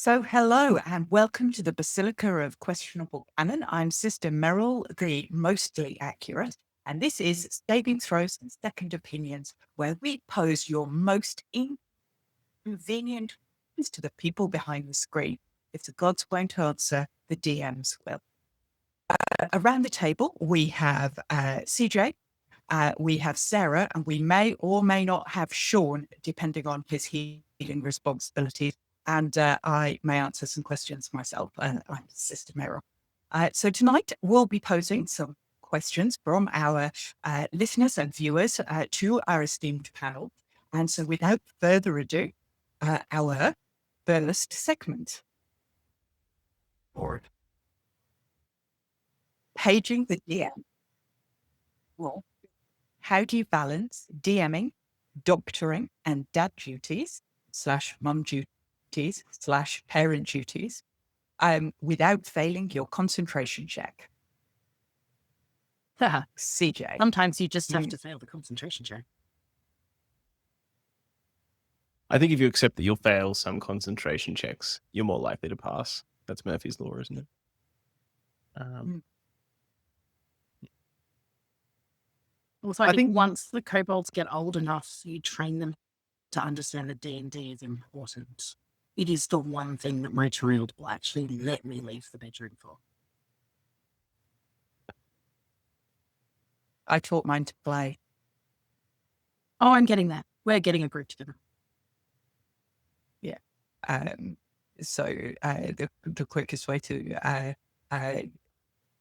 So, hello and welcome to the Basilica of Questionable Canon. I'm Sister Meryl, the mostly accurate, and this is Saving Throws and Second Opinions, where we pose your most inconvenient questions to the people behind the screen. If the gods won't answer, the DMs will. Around the table, we have CJ, we have Sarah, and we may or may not have Sean, depending on his healing responsibilities. And I may answer some questions myself. I'm Sister Meryl. So tonight we'll be posing some questions from our listeners and viewers to our esteemed panel. And so without further ado, our first segment. Board. Paging the DM. Well, how do you balance DMing, doctoring, and dad duties / mum duties / parent duties without failing your concentration check? CJ. Sometimes you just have to fail the concentration check. I think if you accept that you'll fail some concentration checks, you're more likely to pass. That's Murphy's Law, isn't it? Also, I think once the kobolds get old enough, you train them to understand that D&D is important. It is the one thing that my child will actually let me leave the bedroom for. I taught mine to play. Oh, I'm getting that. We're getting a group together. Yeah. So the quickest way to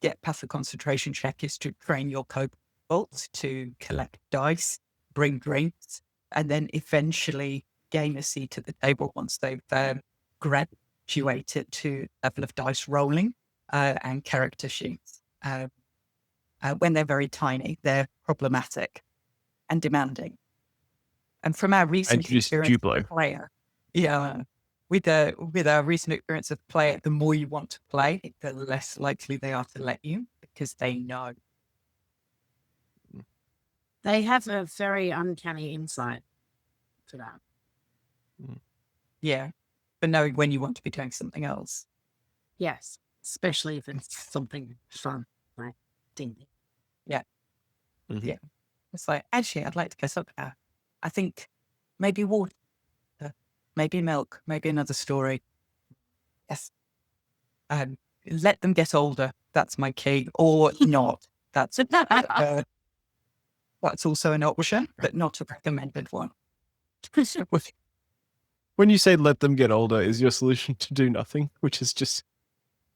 get past the concentration check is to train your kobolds to collect dice, bring drinks, and then eventually gain a seat at the table once they've graduated to level of dice rolling and character sheets. When they're very tiny, they're problematic and demanding. And from our recent experience of player, with our recent experience of player, the more you want to play, the less likely they are to let you because they know. They have a very uncanny insight to that. Yeah, but knowing when you want to be doing something else. Yes, especially if it's something fun, like D&D. Yeah. Mm-hmm. Yeah. It's like, actually, I'd like to go somewhere. I think maybe water, maybe milk, maybe another story. Yes. Let them get older. That's my key. Or not. That's also an option, but not a recommended one. When you say let them get older, is your solution to do nothing, which is just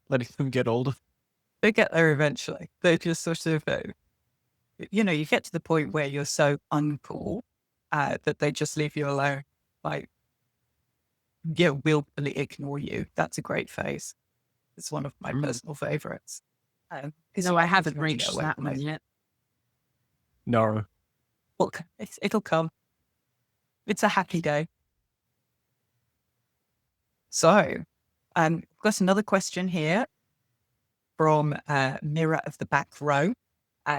letting them get older? They get there eventually. They just sort of, you get to the point where you're so uncool that they just leave you alone. Like, willfully ignore you. That's a great phase. It's one of my personal favorites. No, I haven't reached that one yet. No. Well, it'll come. It's a happy day. So, I've got another question here from Mirror of the Back Row.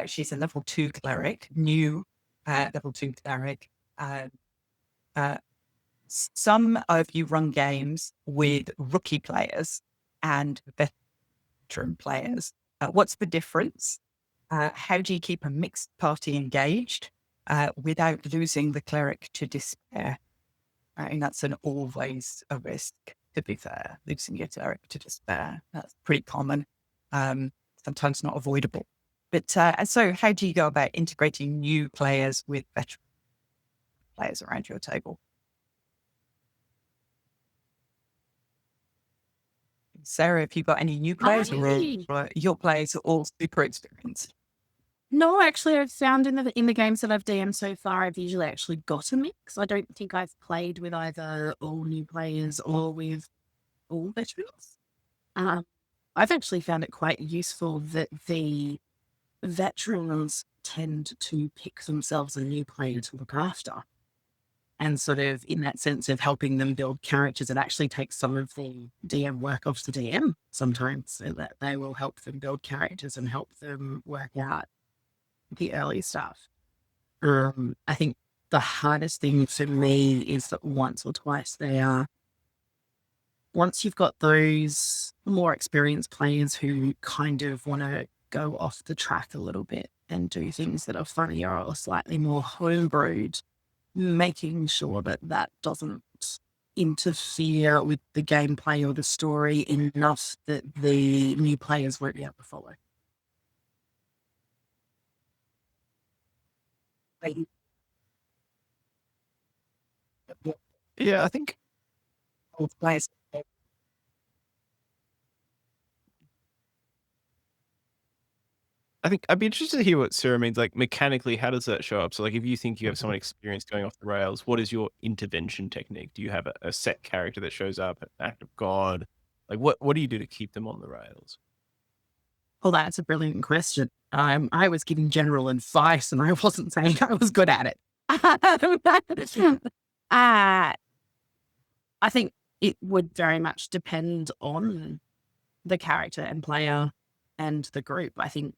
She's a level 2 cleric, new level 2 cleric. Some of you run games with rookie players and veteran players. What's the difference? How do you keep a mixed party engaged without losing the cleric to despair? And that's always a risk, to be fair, losing your cleric to despair. That's pretty common, sometimes not avoidable. But so how do you go about integrating new players with veteran players around your table? Sarah, have you got any new players or your players are all super experienced? No, actually, I've found in the games that I've DM'd so far, I've usually actually got a mix. I don't think I've played with either all new players or with all veterans. I've actually found it quite useful that the veterans tend to pick themselves a new player to look after. And sort of in that sense of helping them build characters, it actually takes some of the DM work off the DM sometimes, so that they will help them build characters and help them work out the early stuff. I think the hardest thing for me is that once or twice they are once you've got those more experienced players who kind of want to go off the track a little bit and do things that are funnier or slightly more homebrewed, making sure that that doesn't interfere with the gameplay or the story enough that the new players won't be able to follow. Yeah, I think Players. I'd be interested to hear what Sarah means. Like mechanically, how does that show up? So, like, if you think you have someone experienced going off the rails, what is your intervention technique? Do you have a set character that shows up, an act of God? Like, what do you do to keep them on the rails? Well, that's a brilliant question. I was giving general advice, and I wasn't saying I was good at it. I think it would very much depend on the character and player and the group. I think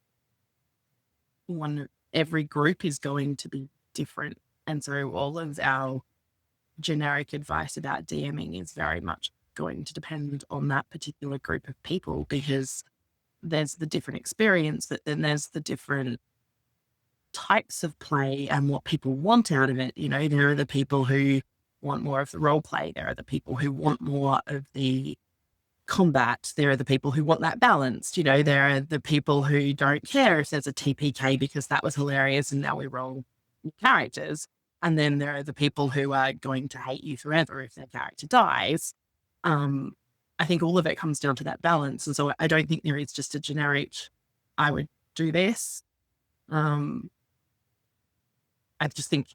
every group is going to be different, and so all of our generic advice about DMing is very much going to depend on that particular group of people, because there's the different experience, but then there's the different types of play and what people want out of it. You know, there are the people who want more of the role play. There are the people who want more of the combat. There are the people who want that balanced. You know, there are the people who don't care if there's a TPK because that was hilarious and now we roll characters. And then there are the people who are going to hate you forever if their character dies. I think all of it comes down to that balance. And so I don't think there is just a generic, I would do this. I just think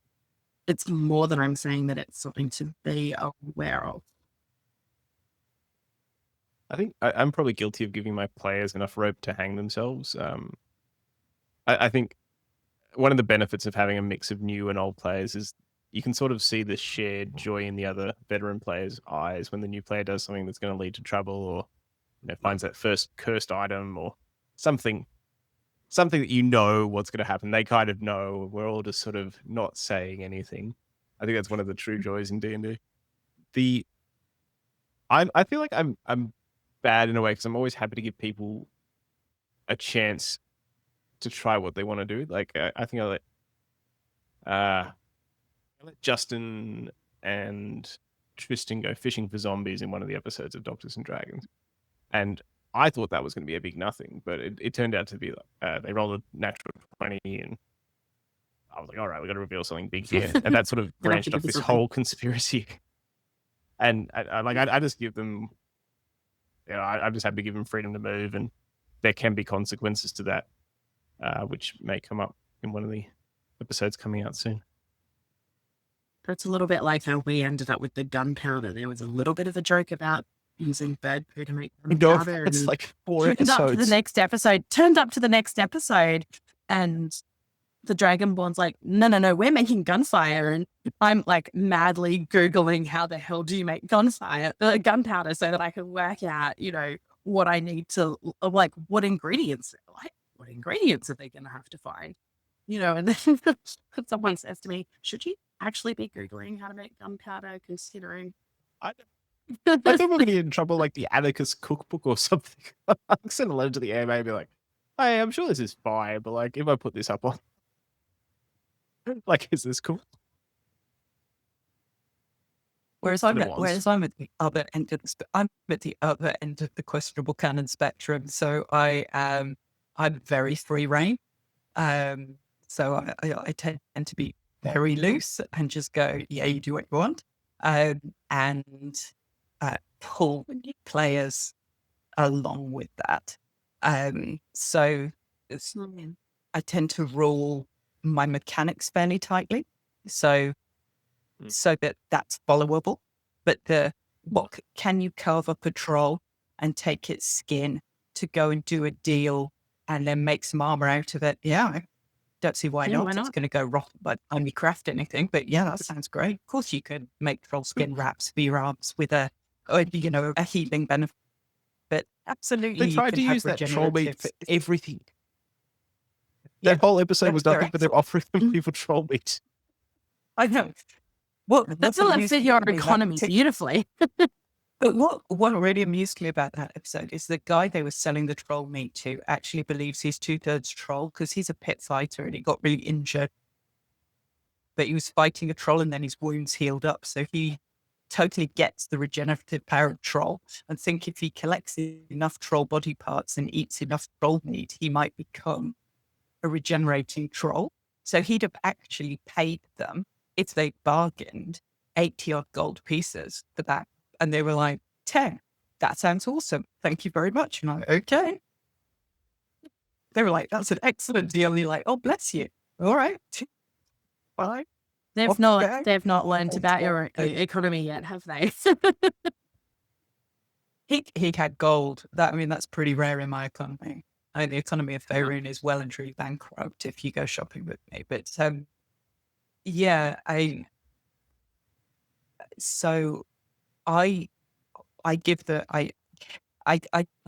it's more than I'm saying that it's something to be aware of. I think I'm probably guilty of giving my players enough rope to hang themselves. I think one of the benefits of having a mix of new and old players is you can sort of see the shared joy in the other veteran players' eyes when the new player does something that's going to lead to trouble, or finds that first cursed item or something that you know what's going to happen. They kind of know. We're all just sort of not saying anything. I think that's one of the true joys in D&D. I feel like I'm bad in a way because I'm always happy to give people a chance to try what they want to do. Like I think I let Justin and Tristan go fishing for zombies in one of the episodes of Doctors and Dragons, and I thought that was going to be a big nothing, but it turned out to be like they rolled a natural 20, and I was like, all right, we got to reveal something big here, and that sort of branched off this whole conspiracy. And I just give them, I'm just happy to give them freedom to move, and there can be consequences to that, which may come up in one of the episodes coming out soon. It's a little bit like how we ended up with the gunpowder. There was a little bit of a joke about using bird poo to make gunpowder. It's like 4 turned episodes. Up to the next episode, and the Dragonborn's like, no, we're making gunfire. And I'm like madly Googling how the hell do you make gunpowder so that I can work out, what I need to, like, what ingredients are they going to have to find? And then someone says to me, should you actually be Googling how to make gunpowder, considering... I think we're going to get in trouble like the Atticus cookbook or something. I'll send a letter to the AMA and be like, hey, I'm sure this is fine, but like, if I put this up on... like, is this cool? Whereas I'm at the other end of the questionable canon spectrum, so I'm very free reign. So I tend to be very loose and just go, yeah, you do what you want, and pull players along with that. So I tend to rule my mechanics fairly tightly, so that that's followable. But what can you carve a patrol and take its skin to go and do a deal and then make some armor out of it? Yeah, I don't see why not. It's going to go rotten by the time you craft anything. But yeah, that sounds great. Of course, you could make troll skin wraps for your arms with a healing benefit. But absolutely, they tried to use that troll meat for everything. That whole episode was nothing but them offering them people troll meat. I know. Well, that's all fit your economy beautifully. But what really amused me about that episode is the guy they were selling the troll meat to actually believes he's 2/3 troll because he's a pit fighter and he got really injured. But he was fighting a troll and then his wounds healed up. So he totally gets the regenerative power of troll and think if he collects enough troll body parts and eats enough troll meat, he might become a regenerating troll. So he'd have actually paid them, if they bargained, 80 odd gold pieces for that. And they were like, 10. That sounds awesome. Thank you very much. And I'm like, okay. They were like, that's an excellent deal. And you're like, oh, bless you. All right. Bye. They've not learned about your economy yet, have they? He had gold. That's pretty rare in my economy. The economy of Faerun is well and truly bankrupt if you go shopping with me. But yeah, I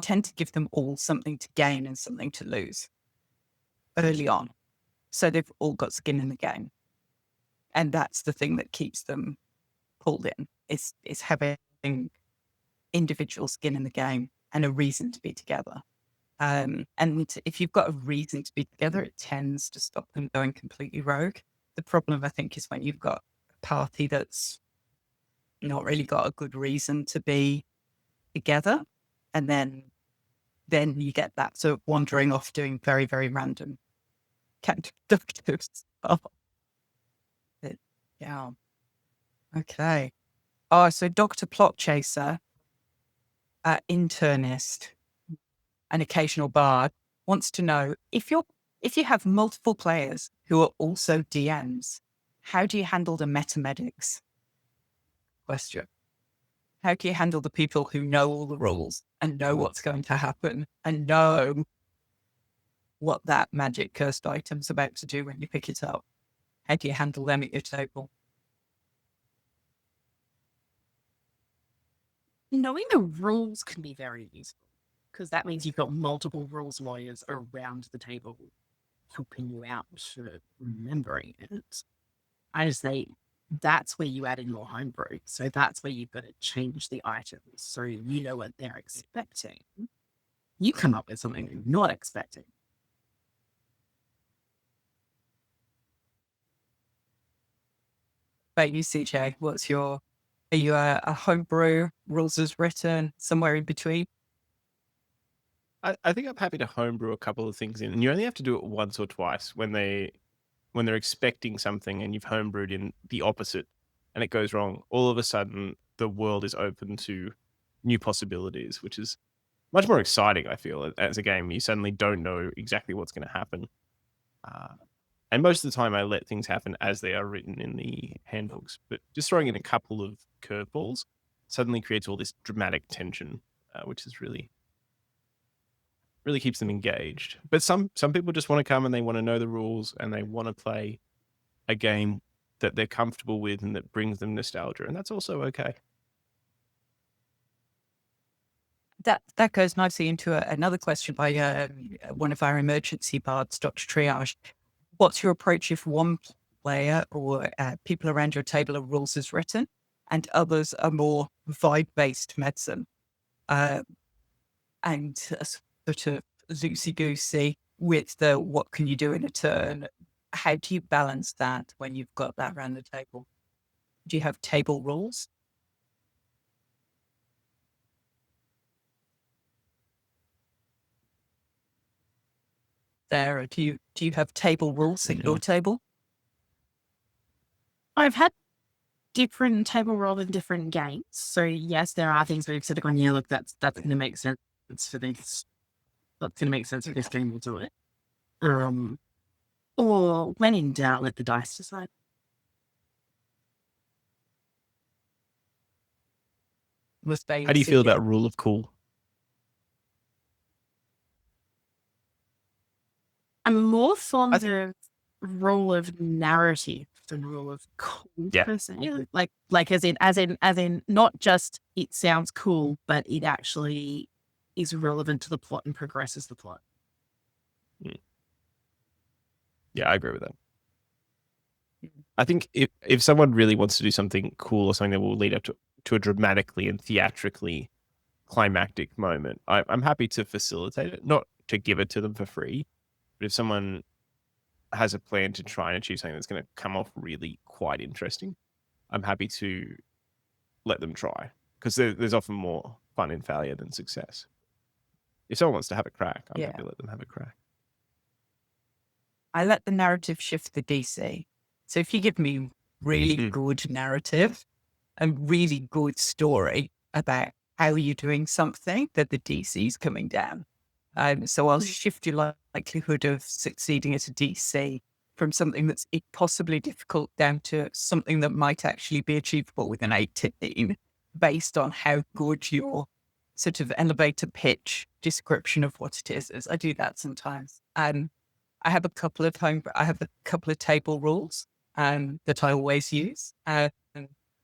tend to give them all something to gain and something to lose early on. So they've all got skin in the game. And that's the thing that keeps them pulled in, is having individual skin in the game and a reason to be together. And if you've got a reason to be together, it tends to stop them going completely rogue. The problem, I think, is when you've got a party that's not really got a good reason to be together, and then you get that sort of wandering off doing very, very random counterproductive stuff. Yeah. Okay. Oh, so Dr. Plot Chaser, internist, an occasional bard, wants to know if you have multiple players who are also DMs, how do you handle the metamedics? Question. How do you handle the people who know all the rules and know what's going to happen and know what that magic cursed item's about to do when you pick it up? How do you handle them at your table? Knowing the rules can be very useful because that means you've got multiple rules lawyers around the table helping you out for remembering it. I just say that's where you add in your homebrew. So that's where you've got to change the items so you know what they're expecting. You come up with something you're not expecting. But you, CJ, are you a homebrew, rules as written, somewhere in between? I think I'm happy to homebrew a couple of things in, and you only have to do it once or twice when they're expecting something and you've homebrewed in the opposite and it goes wrong. All of a sudden, the world is open to new possibilities, which is much more exciting, I feel, as a game. You suddenly don't know exactly what's going to happen. And most of the time, I let things happen as they are written in the handbooks. But just throwing in a couple of curveballs suddenly creates all this dramatic tension, which is really keeps them engaged. But some people just want to come and they want to know the rules and they want to play a game that they're comfortable with and that brings them nostalgia, and that's also okay. That goes nicely into another question by one of our emergency bards, Dr. Triage. What's your approach if one player or people around your table are rules as written and others are more vibe-based medicine and sort of loosey-goosey with the what can you do in a turn? How do you balance that when you've got that around the table? Do you have table rules? Sarah, do you have table rules at your table? I've had different table roll in different games. So yes, there are things where you've sort of gone, yeah, look, that's going to make sense for this. That's going to make sense for this game. We'll do it. Or when in doubt, let the dice decide. How do you feel about rule of cool? I'm more fond of rule of narrative than rule of cool. Yeah. Per se. Like as in not just it sounds cool, but it actually is relevant to the plot and progresses the plot. Yeah, I agree with that. I think if someone really wants to do something cool or something that will lead up to to a dramatically and theatrically climactic moment, I'm happy to facilitate it, not to give it to them for free, but if someone has a plan to try and achieve something that's going to come off really quite interesting, I'm happy to let them try, because there's often more fun in failure than success. If someone wants to have a crack, I'm happy to let them have a crack. I let the narrative shift the DC. So if you give me really good narrative and really good story about how you're doing something, that the DC is coming down. So I'll shift your likelihood of succeeding at a DC from something that's impossibly difficult down to something that might actually be achievable with an 18, based on how good your sort of elevator pitch description of what it is. I do that sometimes. I have a couple of table rules that I always use.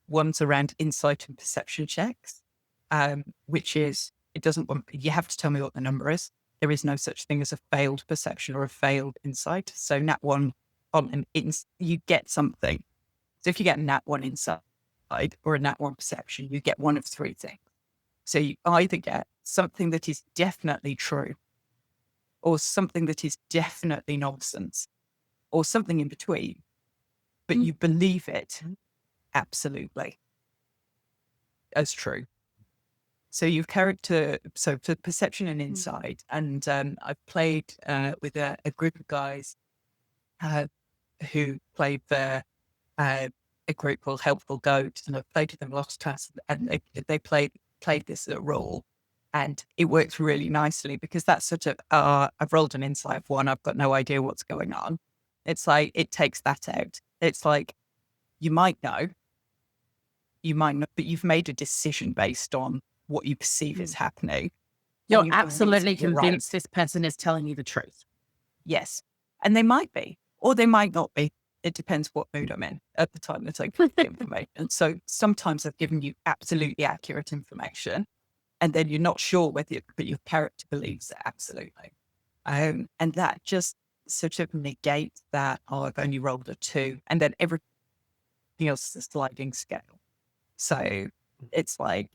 One's around insight and perception checks, which is, you have to tell me what the number is. There is no such thing as a failed perception or a failed insight. So nat 1 you get something. So if you get a nat 1 insight or a nat 1 perception, you get one of three things. So you either get something that is definitely true, or something that is definitely nonsense, or something in between, but you believe it absolutely as true. So you've so for perception and insight, and I've played with a group of guys who played for a group called Helpful Goat, and I've played with them lots of times, and they played this role, and it works really nicely, because that's sort of, I've rolled an insight of 1, I've got no idea what's going on. It's like, it takes that out. It's like, you might know, you might not, but you've made a decision based on what you perceive is happening. You're absolutely convinced this person is telling you the truth. Yes. And they might be, or they might not be. It depends what mood I'm in at the time that I give the information. So sometimes I've given you absolutely accurate information, and then you're not sure but your character believes it absolutely. And that just sort of negates that, I've only rolled a 2, and then everything else is a sliding scale. So it's like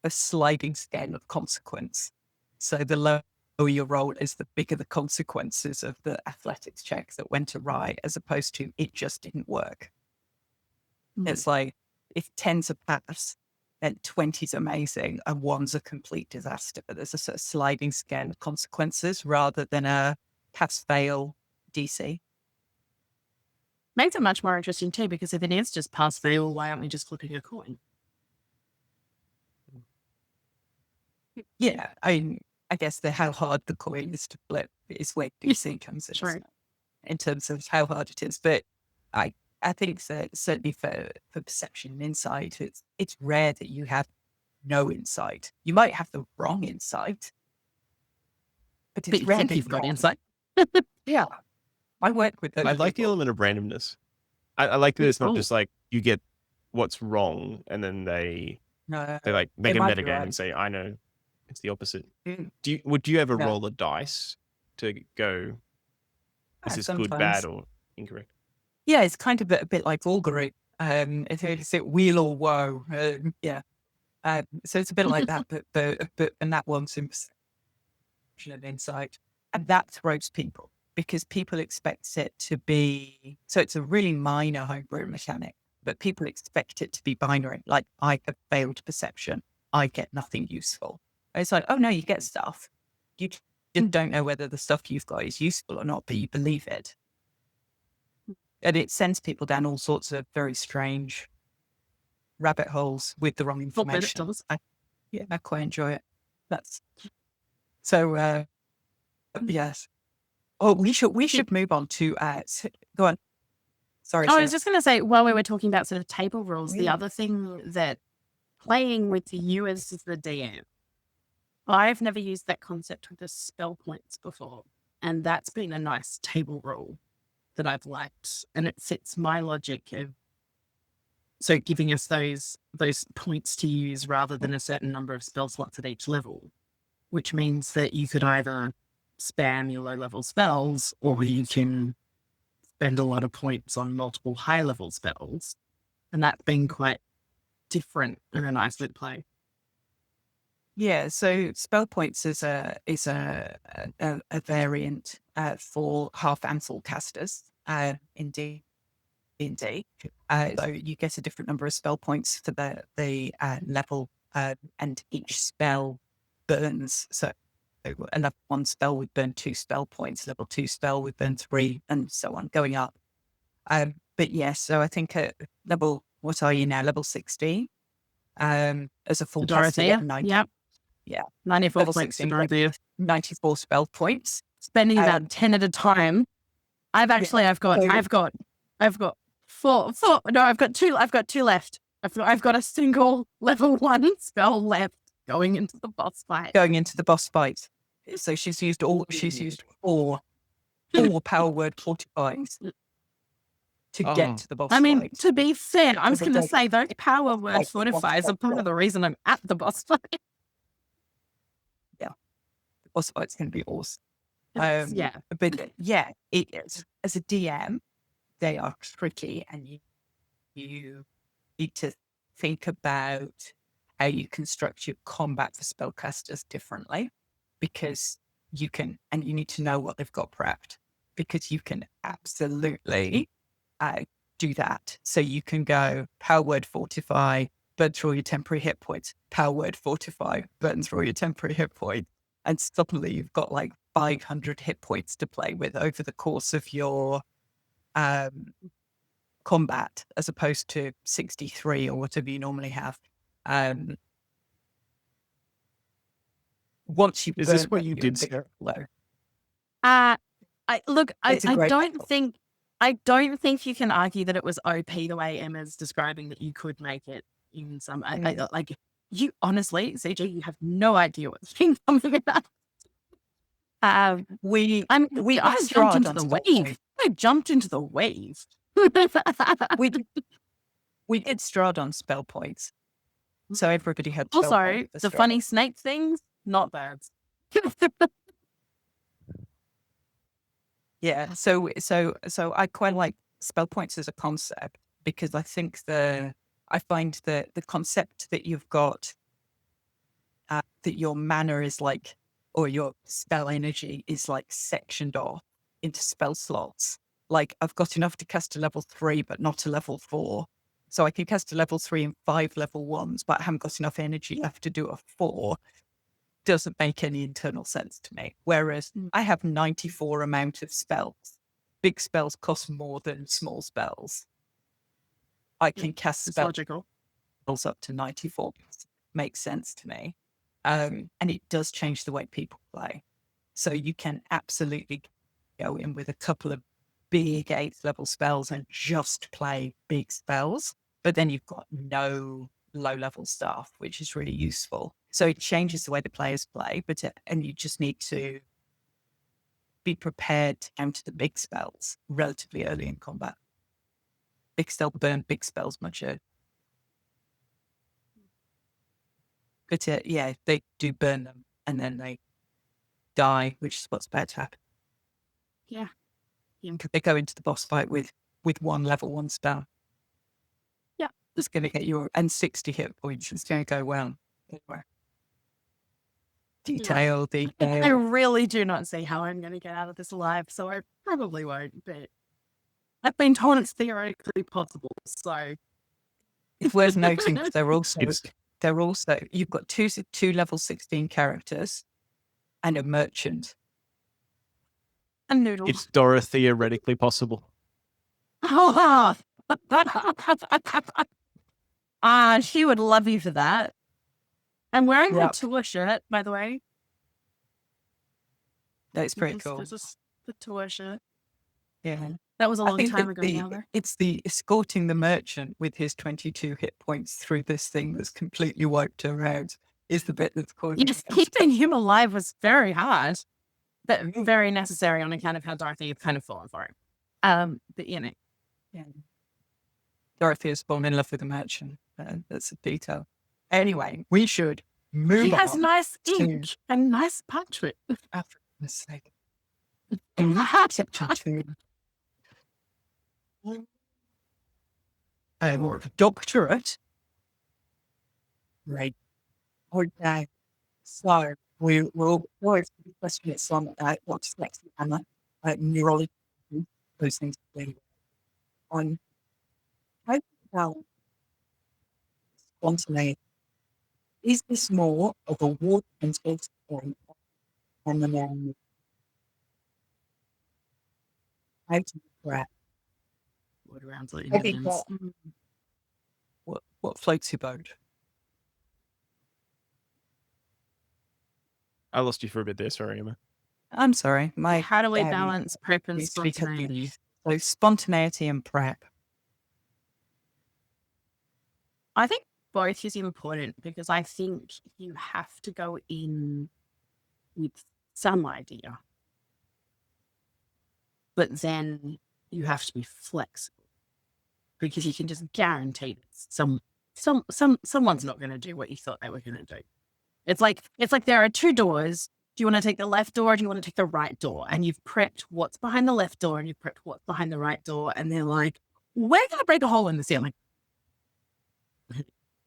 a sliding scale of consequence. So the lower your roll is, the bigger the consequences of the athletics check that went awry, as opposed to it just didn't work. It's like, if 10's a pass, then 20's amazing and 1's a complete disaster. But there's a sort of sliding scale of consequences rather than a pass-fail DC. Makes it much more interesting too, because if it is just pass-fail, why aren't we just flipping a coin? Yeah, I guess how hard the coin is to flip is where DC comes in, Sure. in terms of how hard it is. But I think that certainly for perception and insight, it's rare that you have no insight. You might have the wrong insight, but it's you rare think that you've got wrong. insight. Yeah, I work with those. I like the people. element of randomness. I like that it's not just like you get what's wrong and then they like make it a might be metagame right. and say, I know it's the opposite. Mm. Would you ever No. roll a dice to go, is this good, Sometimes. bad, or incorrect? Yeah, it's kind of a bit like Augury. Is it wheel or woe? Yeah. So it's a bit like that, but and that one's in perception and insight, and that throws people, because people expect it to be. So it's a really minor homebrew mechanic, but people expect it to be binary. Like, I have failed perception, I get nothing useful. And it's like, oh no, you get stuff. You just don't know whether the stuff you've got is useful or not, but you believe it. And it sends people down all sorts of very strange rabbit holes with the wrong information. I quite enjoy it. That's so. Yes. Oh, we should move on to. Go on. Sorry. I was just going to say, while we were talking about sort of table rules, the Yeah. other thing that playing with you as the DM, I've never used that concept with the spell points before, and that's been a nice table rule that I've liked, and it fits my logic of giving us those points to use rather than a certain number of spell slots at each level, which means that you could either spam your low-level spells, or you can spend a lot of points on multiple high-level spells, and that's been quite different and a nice lit play. Yeah, so spell points is a variant for half and full casters. Indeed. So you get a different number of spell points for the level, and each spell burns. So a level 1 spell would burn 2 spell points. Level 2 spell would burn 3, and so on, going up. But yes, so I think at level, what are you now? Level 16. As a full caster, Dorothea. 90. Yep. Yeah. 94 Level points to 16, Dorothea. 94 spell points. Spending about 10 at a time. I've got 4. No, I've got 2. I've got 2 left. I've got a single level 1 spell left going into the boss fight. So she's used 4 power word fortifies to get to the boss fight. I mean, to be fair, I was going to say those power word fortifiers are part of the reason I'm at the boss fight. Yeah, the boss fight's going to be awesome. Yeah, But yeah, it is, as a DM, they are tricky, and you need to think about how you construct your combat for spellcasters differently, because you need to know what they've got prepped, because you can absolutely do that. So you can go power word fortify, burn through your temporary hit points, power word fortify, burn through your temporary hit point, and suddenly you've got like 500 hit points to play with over the course of your combat, as opposed to 63 or whatever you normally have. Once you Is this what you did, Sarah? I don't think you can argue that it was OP the way Emma's describing that you could make it in some. You honestly, CG, you have no idea what's been coming about. I jumped into the wave. I jumped into the wave. We did Strahd on spell points, so everybody had. Also, the funny snake things, not bad. Yeah, so I quite like spell points as a concept, because I think I find the concept that you've got, that your mana is like, or your spell energy is like sectioned off into spell slots. Like, I've got enough to cast a level 3, but not a level 4. So I can cast a level 3 and 5 level 1s, but I haven't got enough energy left to do a 4. Doesn't make any internal sense to me. Whereas I have 94 amount of spells. Big spells cost more than small spells. I can cast spells up to 94. Makes sense to me. And it does change the way people play. So you can absolutely go in with a couple of big 8th level spells and just play big spells. But then you've got no low level stuff, which is really useful. So it changes the way the players play, and you just need to be prepared to counter the big spells relatively early in combat. Big spell burn big spells much earlier. But yeah, they do burn them and then they die, which is what's about to happen. Yeah. They go into the boss fight with 1 level 1 spell. Yeah. It's going to get you, and 60 hit points. It's going to go well. Anyway. Detail. I really do not see how I'm going to get out of this alive, so I probably won't, but I've been told it's theoretically possible, so. It's worth noting they're also, you've got two level 16 characters and a merchant. And noodles. It's Dorothy theoretically possible. She would love you for that. I'm wearing her tour shirt, by the way. That's pretty cool. This is the tour shirt. Yeah. That was a long time ago now, though. It's the escorting the merchant with his 22 hit points through this thing that's completely wiped her out is the bit that's causing. Yes, keeping him alive was very hard, but very necessary on account of how Dorothy had kind of fallen for him. But yeah. Dorothy has fallen in love with the merchant. That's a detail. Anyway, we should move on. He has nice ink and nice parchment. For goodness sake. Doctorate Great. Okay. So we'll go over the question. It's on what dyslexia and neurology, those things to do on how to balance spontaneity. Is this more of a water and space point on the man? How to prep? What around the I think evidence? what floats your boat? I lost you for a bit there. Sorry, Emma. I'm sorry. How do we balance prep and needs to be cut deep. spontaneity? So spontaneity and prep. I think both is important because I think you have to go in with some idea, but then you have to be flexible because you can just guarantee that someone's not going to do what you thought they were going to do. It's like there are two doors. Do you want to take the left door or do you want to take the right door? And you've prepped what's behind the left door and you've prepped what's behind the right door. And they're like, we're going to break a hole in the ceiling.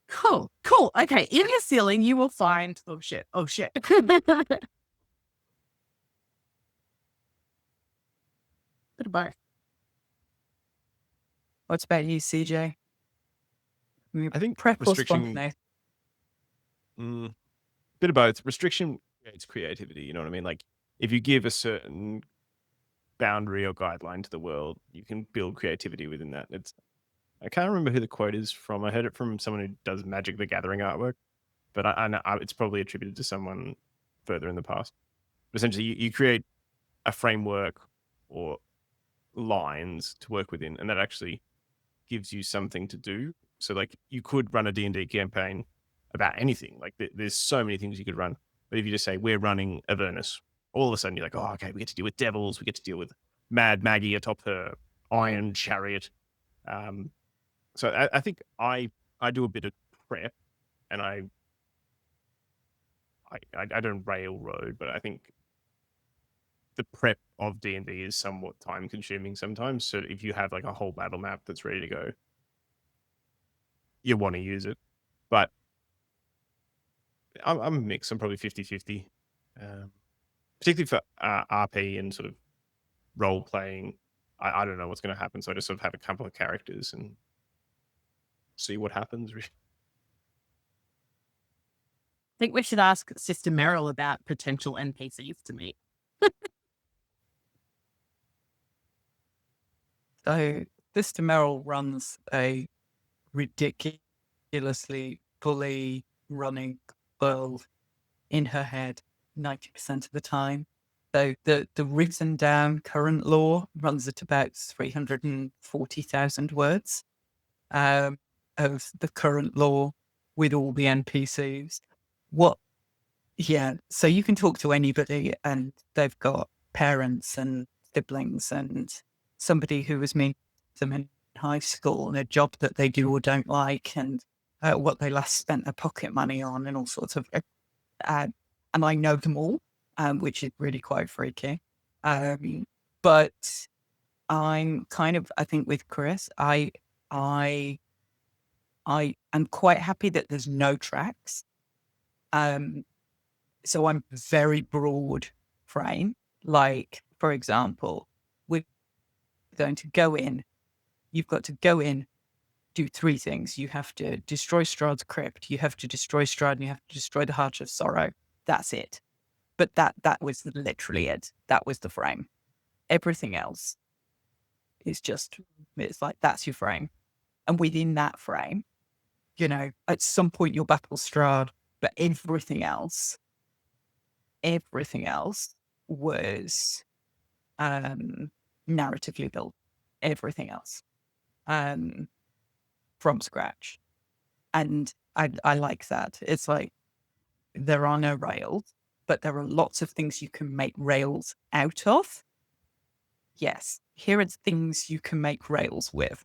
Cool. Okay, in your ceiling, you will find... Oh, shit. Bit of both. What about you, CJ? I think prep or restriction. spontaneity? Bit of both. Restriction creates creativity. You know what I mean? Like if you give a certain boundary or guideline to the world, you can build creativity within that. I can't remember who the quote is from. I heard it from someone who does Magic the Gathering artwork, but I know it's probably attributed to someone further in the past. But essentially, you create a framework or lines to work within, and that actually gives you something to do. So like you could run a D&D campaign about anything. Like there's so many things you could run. But if you just say, we're running Avernus, all of a sudden you're like, oh, okay, we get to deal with devils. We get to deal with Mad Maggie atop her iron chariot. So I think I do a bit of prep, and I don't railroad, but I think the prep of D&D is somewhat time consuming sometimes. So if you have like a whole battle map that's ready to go, you want to use it. But I'm a mix. I'm probably 50-50, particularly for RP and sort of role playing. I don't know what's going to happen, so I just sort of have a couple of characters and see what happens. I think we should ask Sister Meryl about potential NPCs to meet. So Sister Meryl runs a ridiculously fully running world in her head 90% of the time. So the written down current lore runs at about 340,000 words of the current lore with all the NPCs. So you can talk to anybody and they've got parents and siblings and somebody who was mean to them in high school and a job that they do or don't like and what they last spent their pocket money on and all sorts of and I know them all, which is really quite freaky. But I'm kind of, I think with Chris, I am quite happy that there's no tracks. So I'm very broad frame. Like, for example, we're going to go in. You've got to go in, do three things. You have to destroy Strahd's crypt. You have to destroy Strahd, and you have to destroy the Heart of Sorrow. That's it. But that was literally it. That was the frame. Everything else is just, it's like, that's your frame. And within that frame, you know, at some point you'll battle Strahd, but everything else was narratively built. Everything else from scratch. And I like that. It's like there are no rails, but there are lots of things you can make rails out of. Yes, here are things you can make rails with.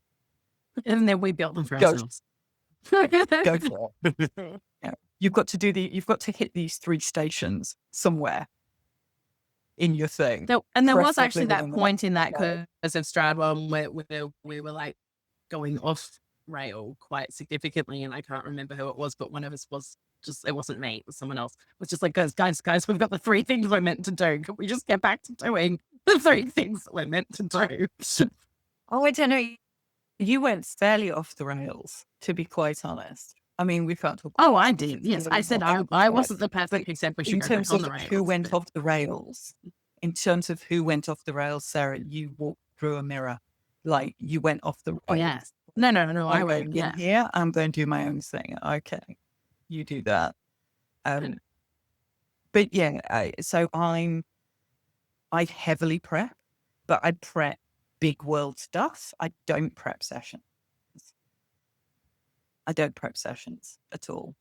And then we built them for ourselves. Go for it. Yeah. You've got to hit these three stations somewhere in your thing. And there was actually that point in that Curse of Strahd where we were like going off rail quite significantly, and I can't remember who it was, but one of us was just, it wasn't me, it was someone else, was just like, guys, we've got the 3 things we're meant to do. Can we just get back to doing the 3 things that we're meant to do? Oh, I don't know. You went fairly off the rails, to be quite honest. I mean, we can't talk. Oh, I did. Yes, I said I wasn't the person who said we should In go terms back on of the rails. who went off the rails, Sarah, you walked through a mirror. Like, you went off the rails. Oh, yes. No, I I went, went yeah. in here, I'm going to do my own thing. Okay, you do that. But yeah, so I heavily prep, but I prep big world stuff. I don't prep sessions. I don't prep sessions at all.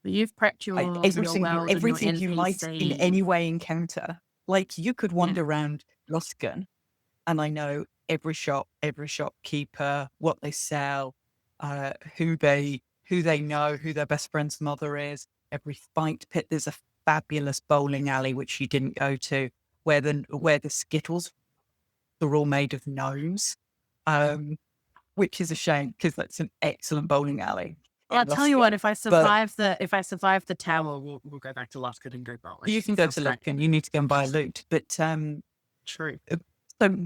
But you've prepped your world everything and your you might in any way encounter. Like, you could wander around Luskan, and I know every shopkeeper, what they sell, who they know, who their best friend's mother is. Every fight pit. There's a fabulous bowling alley which you didn't go to, where the Skittles are all made of gnomes, which is a shame because that's an excellent bowling alley. Well, I'll tell you what, if I survive the tower, we'll go back to Luskan and go bowling. You can go to Luskan. You need to go and buy a loot, but true. So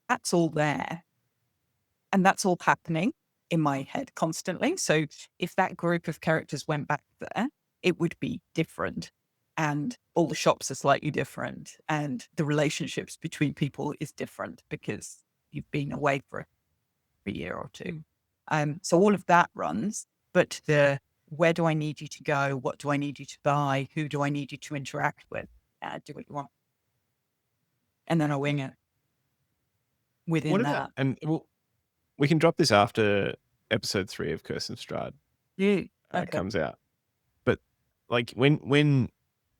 that's all there, and that's all happening in my head constantly. So if that group of characters went back there, it would be different, and all the shops are slightly different, and the relationships between people is different because you've been away for a year or two. So all of that runs, but where do I need you to go? What do I need you to buy? Who do I need you to interact with? Do what you want. And then I wing it within that. And we can drop this after episode 3 of Curse of Strahd comes out. But like when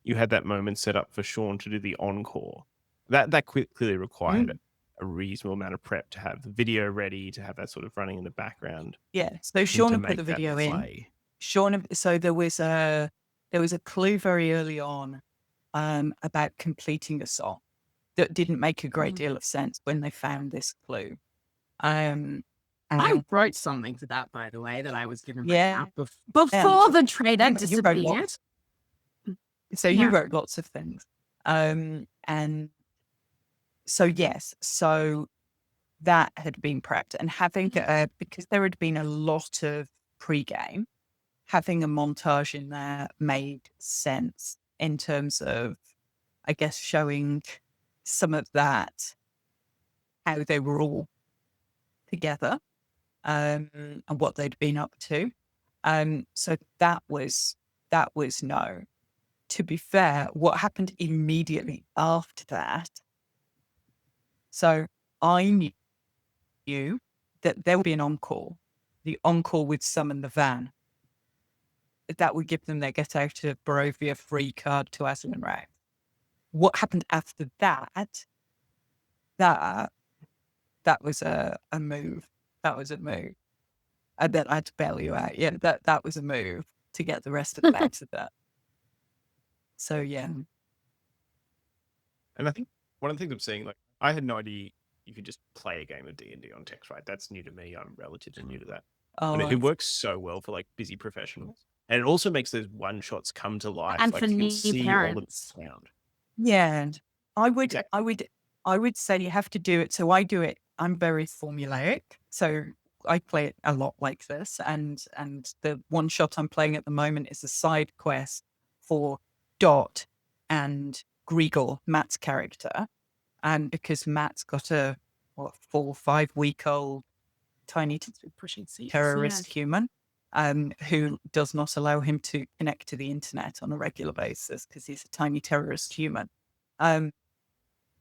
you had that moment set up for Sean to do the encore, that clearly required a reasonable amount of prep to have the video ready, to have that sort of running in the background. Yeah. So Sean put the video in. So there was a clue very early on about completing a song that didn't make a great deal of sense when they found this clue. I wrote something to that, by the way, that I was given before the trader disappeared. So you wrote lots of things. And so, yes, so that had been prepped, and having, because there had been a lot of pregame, having a montage in there made sense in terms of, I guess, showing some of that, how they were all together, and what they'd been up to. So that was no. To be fair, what happened immediately after that, so I knew that there would be an encore. The encore would summon the van. That would give them their get out of Barovia free card to Aslan Round. What happened after that? That was a move. That was a move. And then I had to bail you out. Yeah, that was a move to get the rest of the bags of that. So yeah. And I think one of the things I'm seeing, like, I had no idea you could just play a game of D&D on text, right? That's new to me. I'm relatively new to that. Oh, but it works so well for like busy professionals, and it also makes those one shots come to life. And like, for you can new see parents. all the sound. Yeah, and I would say you have to do it. So I do it. I'm very formulaic, so I play it a lot like this. And the one shot I'm playing at the moment is a side quest for Dot and Grigor, Matt's character, and because Matt's got a 4 or 5 week old tiny terrorist human, who does not allow him to connect to the internet on a regular basis because he's a tiny terrorist human.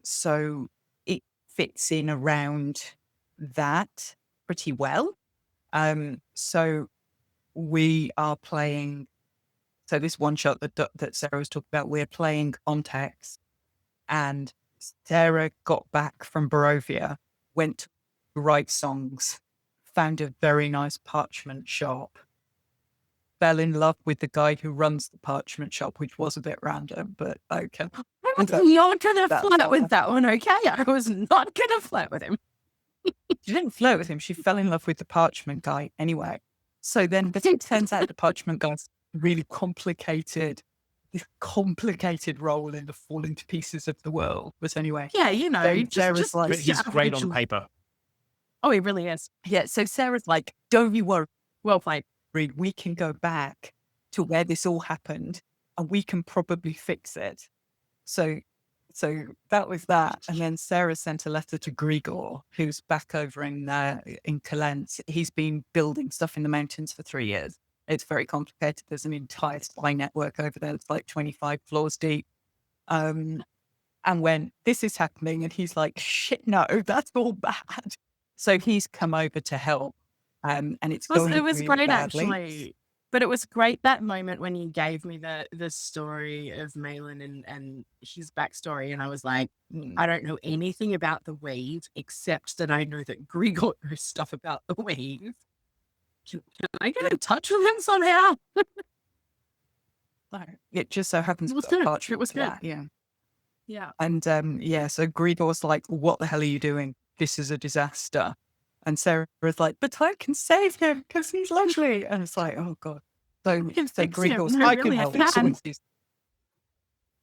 So it fits in around that pretty well. So we are playing. So this one shot that Sarah was talking about, we're playing on text, and Sarah got back from Barovia, went to write songs, found a very nice parchment shop, fell in love with the guy who runs the parchment shop, which was a bit random, but okay. I was not going to flirt with that one, okay? I was not going to flirt with him. she didn't flirt with him. She fell in love with the parchment guy anyway. So then, but it turns out the parchment guy's really complicated, this complicated role in the falling to pieces of the world. But anyway, Yeah, you know, so Sarah's just like, But he's great on paper. Oh, he really is. yeah. So Sarah's like, don't you worry, Well played. we can go back to where this all happened, and we can probably fix it. So that was that. And then Sarah sent a letter to Grigor, who's back over in Calent. He's been building stuff in the mountains for 3 years. It's very complicated. There's an entire spy network over there. It's like 25 floors deep. And when this is happening, and he's like, shit, no, that's all bad. So he's come over to help. And it was really great, badly. actually. But it was great that moment when you gave me the story of Malin and his backstory, and I was like, I don't know anything about the weave except that I know that Grigor knows stuff about the weave. Can I get in touch with him somehow? No, it just so happens It was to good. parchment It was to good. that, yeah. Yeah. And so Grigor's like, what the hell are you doing? This is a disaster. And Sarah was like, but I can save him because he's lovely. And it's like, oh God. So Grigor's, No, I really, can I help. can.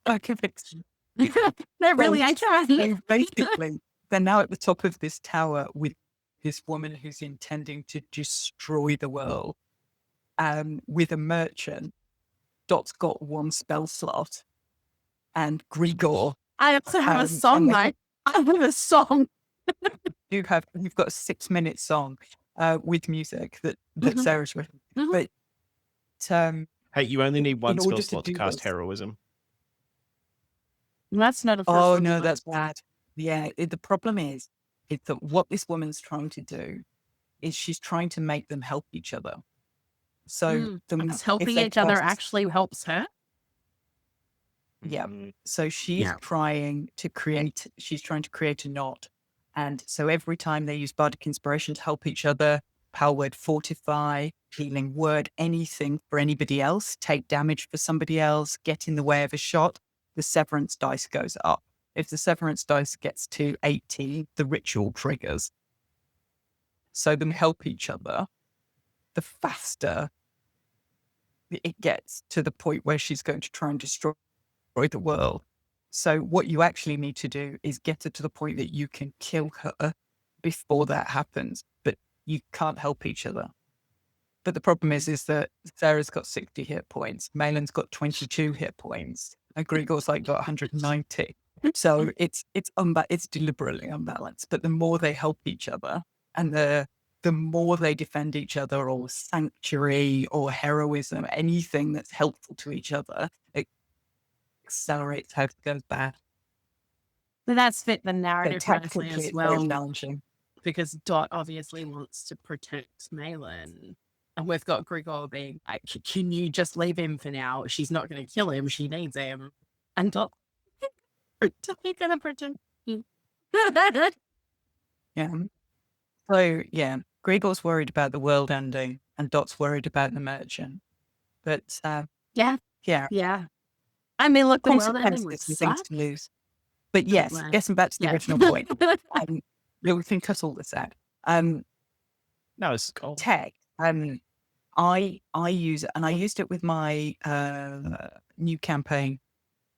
I can fix him. No, really, I can. So basically, they're now at the top of this tower with this woman who's intending to destroy the world. With a merchant. Dot's got one spell slot. And Grigor. I also have a song, and mate. I have a song. you've got a 6-minute song with music that Mhm. Sarah's written. Mhm. But Hey, you only need one in spell order to slot to do cast this- heroism. That's not a first Oh one, no, but that's bad. Yeah, the problem is that what this woman's trying to do is she's trying to make them help each other. So Us helping each other actually helps her. Yeah. Mm. So she's trying to create a knot. And so every time they use bardic inspiration to help each other, power word fortify, healing word, anything for anybody else, take damage for somebody else, get in the way of a shot, the severance dice goes up. If the severance dice gets to 18, the ritual triggers. So them help each other, the faster it gets to the point where she's going to try and destroy the world. So what you actually need to do is get her to the point that you can kill her before that happens, but you can't help each other. But the problem is that Sarah's got 60 hit points, Malin's got 22 hit points, and Grigor's like got 190. So it's deliberately unbalanced. But the more they help each other, and the more they defend each other, or sanctuary, or heroism, anything that's helpful to each other, it accelerates how it goes bad. But that's fit the So narrative nicely tactically, as it's very well, challenging. because Dot obviously wants to protect Malin. And we've got Grigor being like, can you just leave him for now? She's not going to kill him. She needs him. And Dot, he's going to protect him. Yeah. So yeah, Grigor's worried about the world ending, and Dot's worried about the merchant. But Yeah. yeah, Yeah. I mean, look, the world ending would consequences and things suck. to lose. But yes, Well, getting back to the yeah. original point, we can cut all this out. No, it's cool. Tech. I use it, and I used it with my new campaign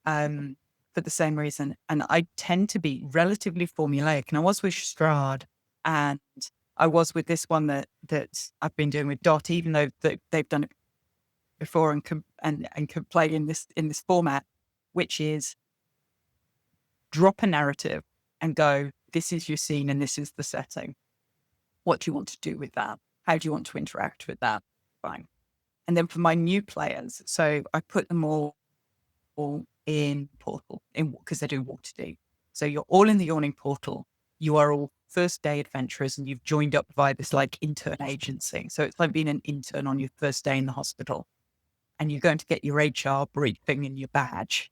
for the same reason. And I tend to be relatively formulaic. And I was with Strahd, and I was with this one that I've been doing with Dot, even though they've done it before and can play in this format, which is drop a narrative and go, this is your scene and this is the setting. What do you want to do with that? How do you want to interact with that? Fine. And then for my new players, so I put them all in Portal, because they're doing Waterdeep. So you're all in the Yawning Portal. You are all first day adventurers, and you've joined up via this like intern agency. So it's like being an intern on your first day in the hospital, and you're going to get your HR briefing and your badge,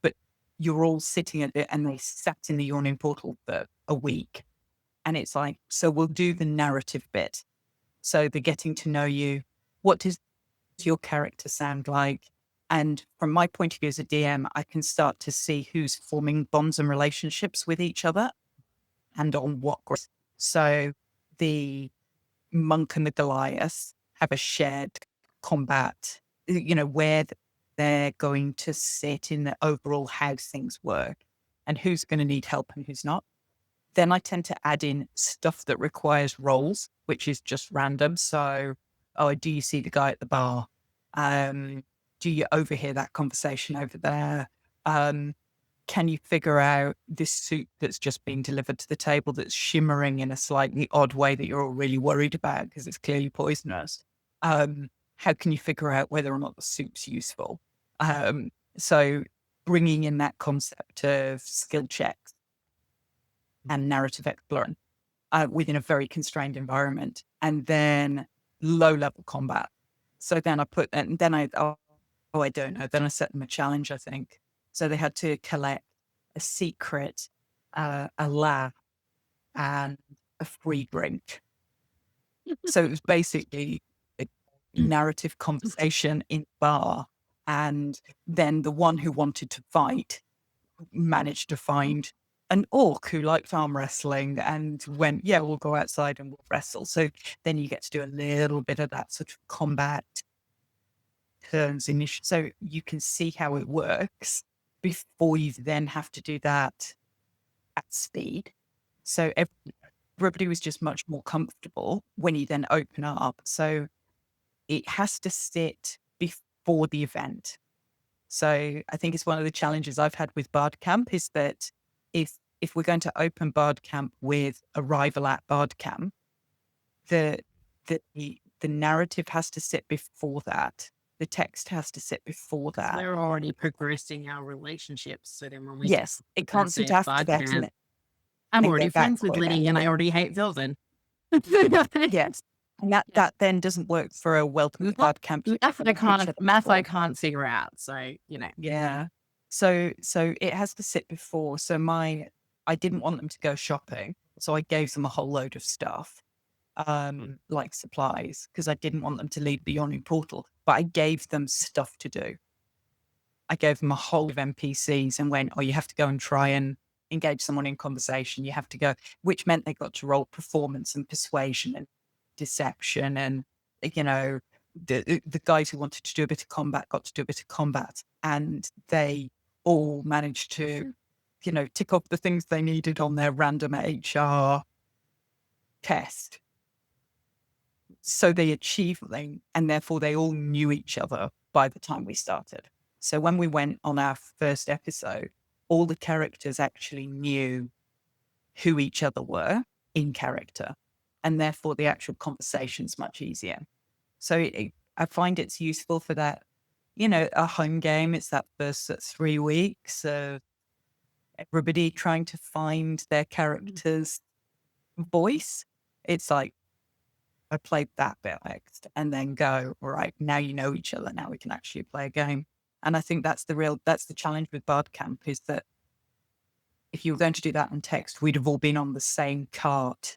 but you're all sitting at it, and they sat in the Yawning Portal for a week. And it's like, so we'll do the narrative bit. So they're getting to know you. What does your character sound like? And from my point of view as a DM, I can start to see who's forming bonds and relationships with each other and on what. So the monk and the Goliath have a shared combat, where they're going to sit in the overall how things work and who's going to need help and who's not. Then I tend to add in stuff that requires rolls, which is just random. So, do you see the guy at the bar? Do you overhear that conversation over there? Can you figure out this soup that's just being delivered to the table that's shimmering in a slightly odd way that you're all really worried about because it's clearly poisonous? How can you figure out whether or not the soup's useful? So bringing in that concept of skill checks and narrative exploration within a very constrained environment, and then low level combat. So then I don't know. Then I set them a challenge, I think. So they had to collect a secret, a laugh, and a free drink. So it was basically a narrative conversation in the bar. And then the one who wanted to fight managed to find an orc who liked arm wrestling and went, yeah, we'll go outside and we'll wrestle. So then you get to do a little bit of that sort of combat turns initially. So you can see how it works before you then have to do that at speed. So everybody was just much more comfortable when you then open up. So it has to sit before the event. So I think it's one of the challenges I've had with Bard Camp is that if we're going to open Bard Camp with arrival at Bard Camp, the narrative has to sit before that. The text has to sit before that. We're already progressing our relationships. So then when we Yes, it can't sit after that. I'm already friends with Liddy and I already hate Vilden. Yes. And that then doesn't work for a welcome Bard Camp. Math I can't figure out. So, Yeah. So it has to sit before. So I didn't want them to go shopping. So I gave them a whole load of stuff, like supplies, because I didn't want them to leave the yawning portal. But I gave them stuff to do. I gave them a whole of NPCs and went, you have to go and try and engage someone in conversation. You have to go, which meant they got to roll performance and persuasion and deception. And, the guys who wanted to do a bit of combat got to do a bit of combat. And they all managed to, tick off the things they needed on their random HR test. So they achieved them, and therefore they all knew each other by the time we started. So when we went on our first episode, all the characters actually knew who each other were in character, and therefore the actual conversation's much easier. So I find it's useful for that, a home game. It's that first 3 weeks of everybody trying to find their character's voice. It's like, I played that bit next and then go, all right, now you know each other. Now we can actually play a game. And I think that's the challenge with Bard Camp is that if you were going to do that on text, we'd have all been on the same cart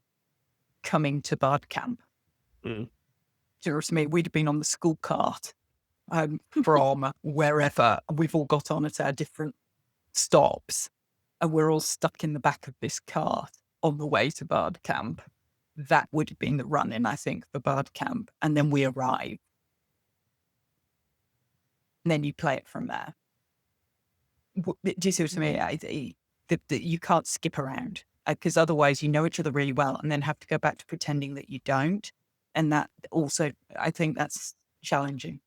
coming to Bard Camp. Do you know what I mean? We'd have been on the school cart from wherever. We've all got on at our different stops and we're all stuck in the back of this cart on the way to Bard Camp. That would have been the run-in, I think, for Bard Camp. And then we arrive. And then you play it from there. Do you see what I mean? You can't skip around because otherwise you know each other really well and then have to go back to pretending that you don't. And that also, I think that's challenging.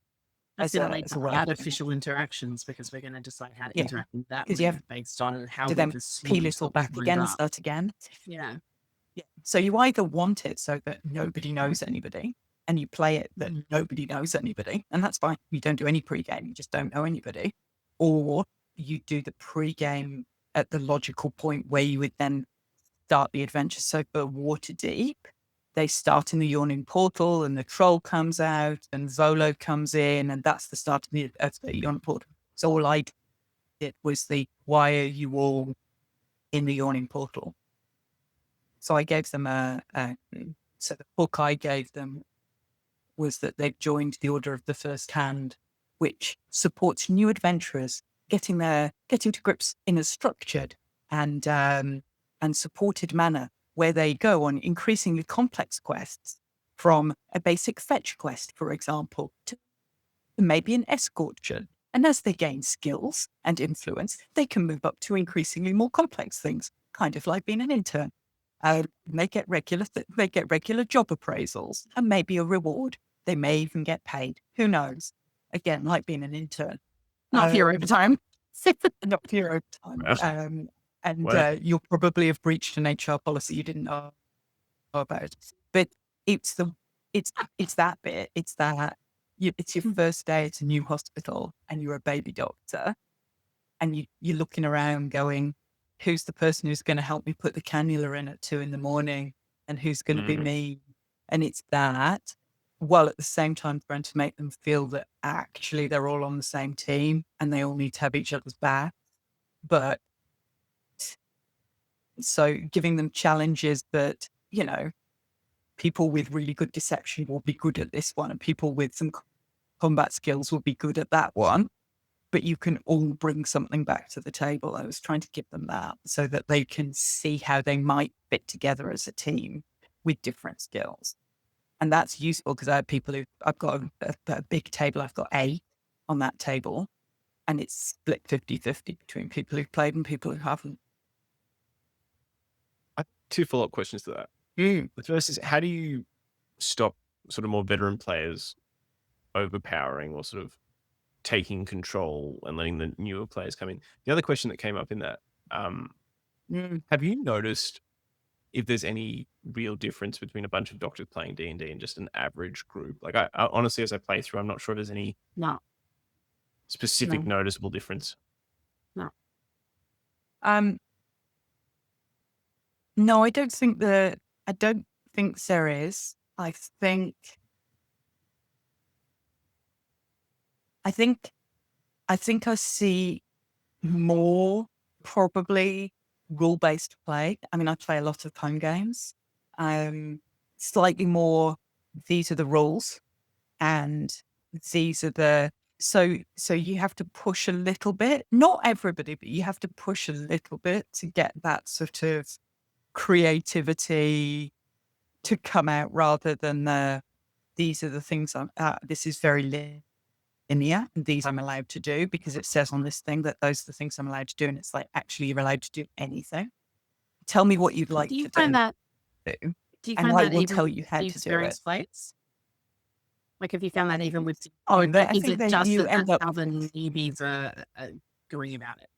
That's going to artificial interactions because we're going to decide how to interact with that because you have based on how to then peel it all back again and start again. Yeah. So you either want it so that nobody knows anybody and you play it that nobody knows anybody, and that's fine. You don't do any pregame, you just don't know anybody. Or you do the pregame at the logical point where you would then start the adventure. So for Waterdeep, they start in the yawning portal and the troll comes out and Zolo comes in and that's the start of the yawning portal. So all I did was why are you all in the yawning portal? So I gave them so the book I gave them was that they've joined the Order of the First Hand, which supports new adventurers getting to grips in a structured and supported manner where they go on increasingly complex quests from a basic fetch quest, for example, to maybe an escort journey. And as they gain skills and influence, they can move up to increasingly more complex things, kind of like being an intern. They get regular job appraisals and maybe a reward. They may even get paid. Who knows? Again, like being an intern. Not for your overtime. Not for your overtime. You'll probably have breached an HR policy you didn't know about. But it's that bit. It's that it's your first day at a new hospital and you're a baby doctor, and you're looking around going, who's the person who's going to help me put the cannula in at 2 a.m, and who's going to be me? And it's that, while at the same time trying to make them feel that actually they're all on the same team and they all need to have each other's back. But so giving them challenges that, people with really good deception will be good at this one, and people with some combat skills will be good at that one. But you can all bring something back to the table. I was trying to give them that so that they can see how they might fit together as a team with different skills. And that's useful because I have people I've got a big table. I've got 8 on that table, and it's split 50-50 between people who've played and people who haven't. I have 2 follow-up questions to that. The first is, how do you stop sort of more veteran players overpowering or sort of taking control and letting the newer players come in? The other question that came up in that, have you noticed if there's any real difference between a bunch of doctors playing D&D and just an average group? Like, I honestly, as I play through, I'm not sure if there's any specific noticeable difference. No. No, I don't think there is. I think I see more probably rule-based play. I mean, I play a lot of home games. Slightly more, these are the rules, and these are the so you have to push a little bit. Not everybody, but you have to push a little bit to get that sort of creativity to come out, rather than these are the things this is very linear, and these I'm allowed to do because it says on this thing that those are the things I'm allowed to do. And it's like, actually, you're allowed to do anything. Tell me what you'd like Do you to find do. that? Do you And find I that will even tell you how the to do it. experienced players? Like, have you found that even with? I is think it that just you that end up other newbies are agreeing about it?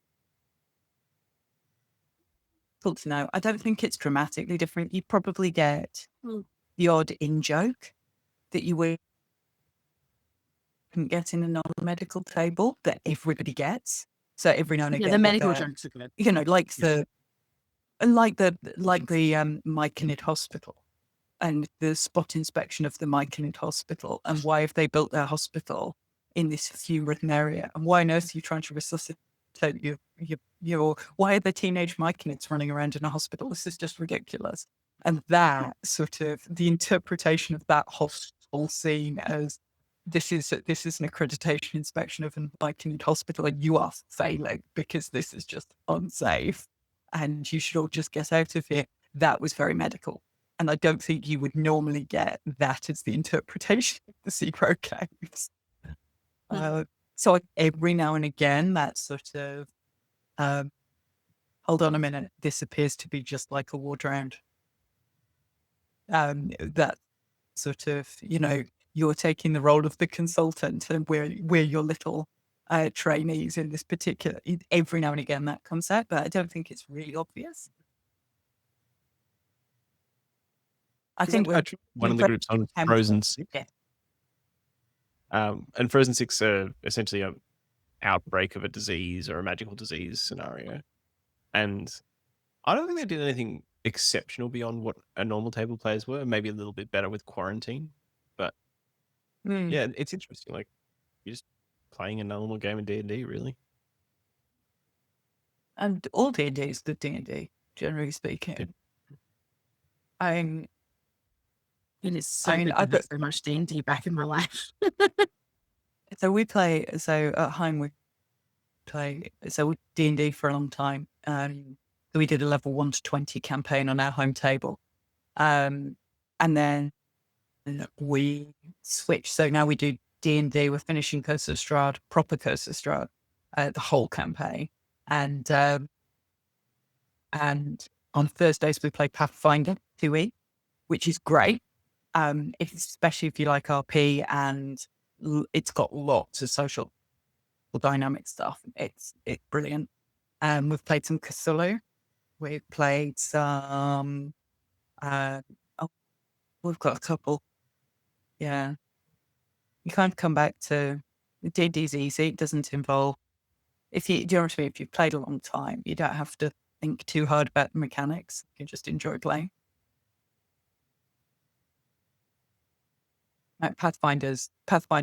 difficult to know. I don't think it's dramatically different. You probably get Hmm. the odd in-joke that you wouldn't get in a non-medical table that everybody gets. So every now and Yeah, again, the medical jokes are good. like the Myconid Hospital and the spot inspection of the Myconid Hospital, and why have they built their hospital in this few-ridden area, and why on earth are you trying to resuscitate your why are the teenage Myconids running around in a hospital? This is just ridiculous. And that sort of the interpretation of that whole scene as this is an accreditation inspection of a Myconid hospital, and you are failing because this is just unsafe, and you should all just get out of here. That was very medical. And I don't think you would normally get that as the interpretation of the Secret Games. So every now and again, that sort of, hold on a minute, this appears to be just like a ward round. That sort of, you're taking the role of the consultant, and we're your little trainees in this particular. Every now and again, that comes out, but I don't think it's really obvious. I think one of the groups on Frozen 6. Yeah. And Frozen 6 are essentially an outbreak of a disease or a magical disease scenario. And I don't think they did anything exceptional beyond what a normal table players were. Maybe a little bit better with quarantine. But yeah, it's interesting. Like, you're just playing a normal game of D&D, really. And all D&D is good D&D, generally speaking. It is so good. I've got so much D&D back in my life. So at home we play D&D for a long time. So we did a level 1 to 20 campaign on our home table. And then we switched. So now we do D&D. We're finishing Curse of Strahd, proper Curse of Strahd, the whole campaign. And on Thursdays we play Pathfinder 2e, which is great. Especially if you like RP, and it's got lots of social dynamic stuff. It's brilliant. We've played some Cthulhu. We've played some. We've got a couple. Yeah, you kind of come back to D&D's easy. It doesn't involve. Do you know what I mean? If you've played a long time, you don't have to think too hard about the mechanics. You can just enjoy playing. Like Pathfinder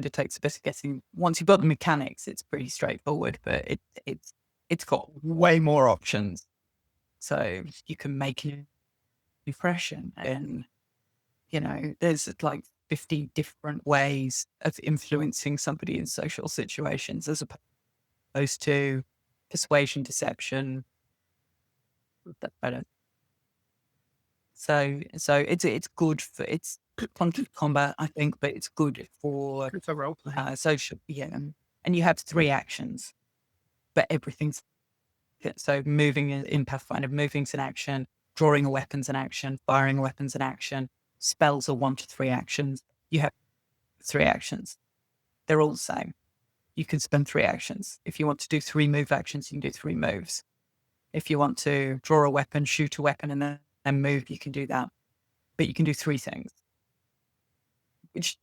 takes a bit of getting. Once you've got the mechanics, it's pretty straightforward, but it's got way more options. So you can make an impression, and there's like 50 different ways of influencing somebody in social situations, as opposed to persuasion, deception. So it's good for it's clunky combat, I think, but it's good for role play. social. Yeah, and you have 3 actions, but everything's so moving in Pathfinder. Moving's an action, drawing a weapon's an action, firing a weapon's an action. Spells are 1 to 3 actions. You have 3 actions. They're all the same. You can spend 3 actions. If you want to do 3 move actions, you can do 3 moves. If you want to draw a weapon, shoot a weapon, and then move, you can do that. But you can do 3 things, which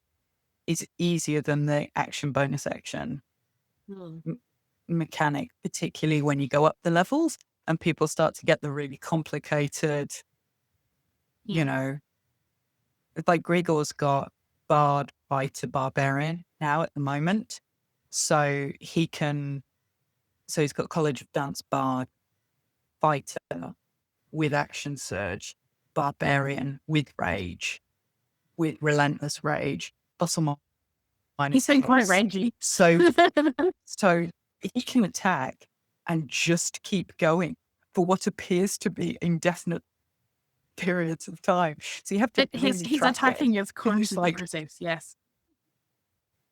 is easier than the action bonus action mechanic, particularly when you go up the levels and people start to get the really complicated, it's like Grigor's got Bard, Fighter, Barbarian now at the moment. So he's got College of Dance, Bard, Fighter with Action Surge, Barbarian with Rage, with Relentless Rage, Bustle Minus. He's been quite rangy. So he can attack and just keep going for what appears to be indefinite periods of time. So you have to. He's attacking as close as he perceives. Yes,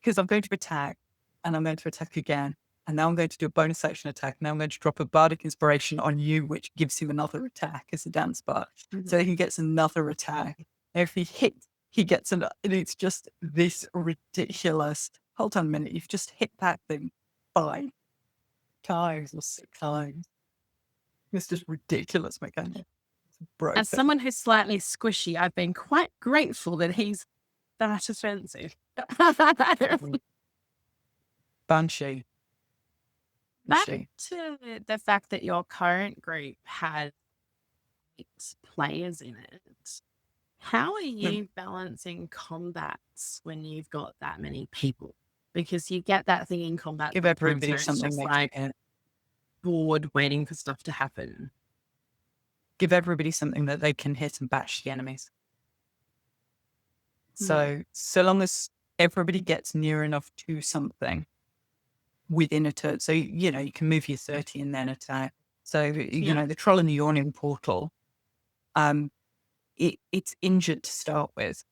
because I'm going to attack, and I'm going to attack again, and now I'm going to do a bonus action attack. Now I'm going to drop a bardic inspiration on you, which gives him another attack as a dance bard. So he gets another attack. And if he hits, he gets another. And it's just this ridiculous. Hold on a minute. You've just hit that thing 5 times or 6 times. It's just ridiculous mechanic. As someone who's slightly squishy, I've been quite grateful that he's that offensive. Banshee. Back to the fact that your current group has 8 players in it. How are you balancing combats when you've got that many people? Because you get that thing in combat. Give everybody something like bored waiting for stuff to happen. Give everybody something that they can hit and bash the enemies. So long as everybody gets near enough to something within a turn, so you can move your 30 and then attack. So the troll in the yawning portal, it's injured to start with,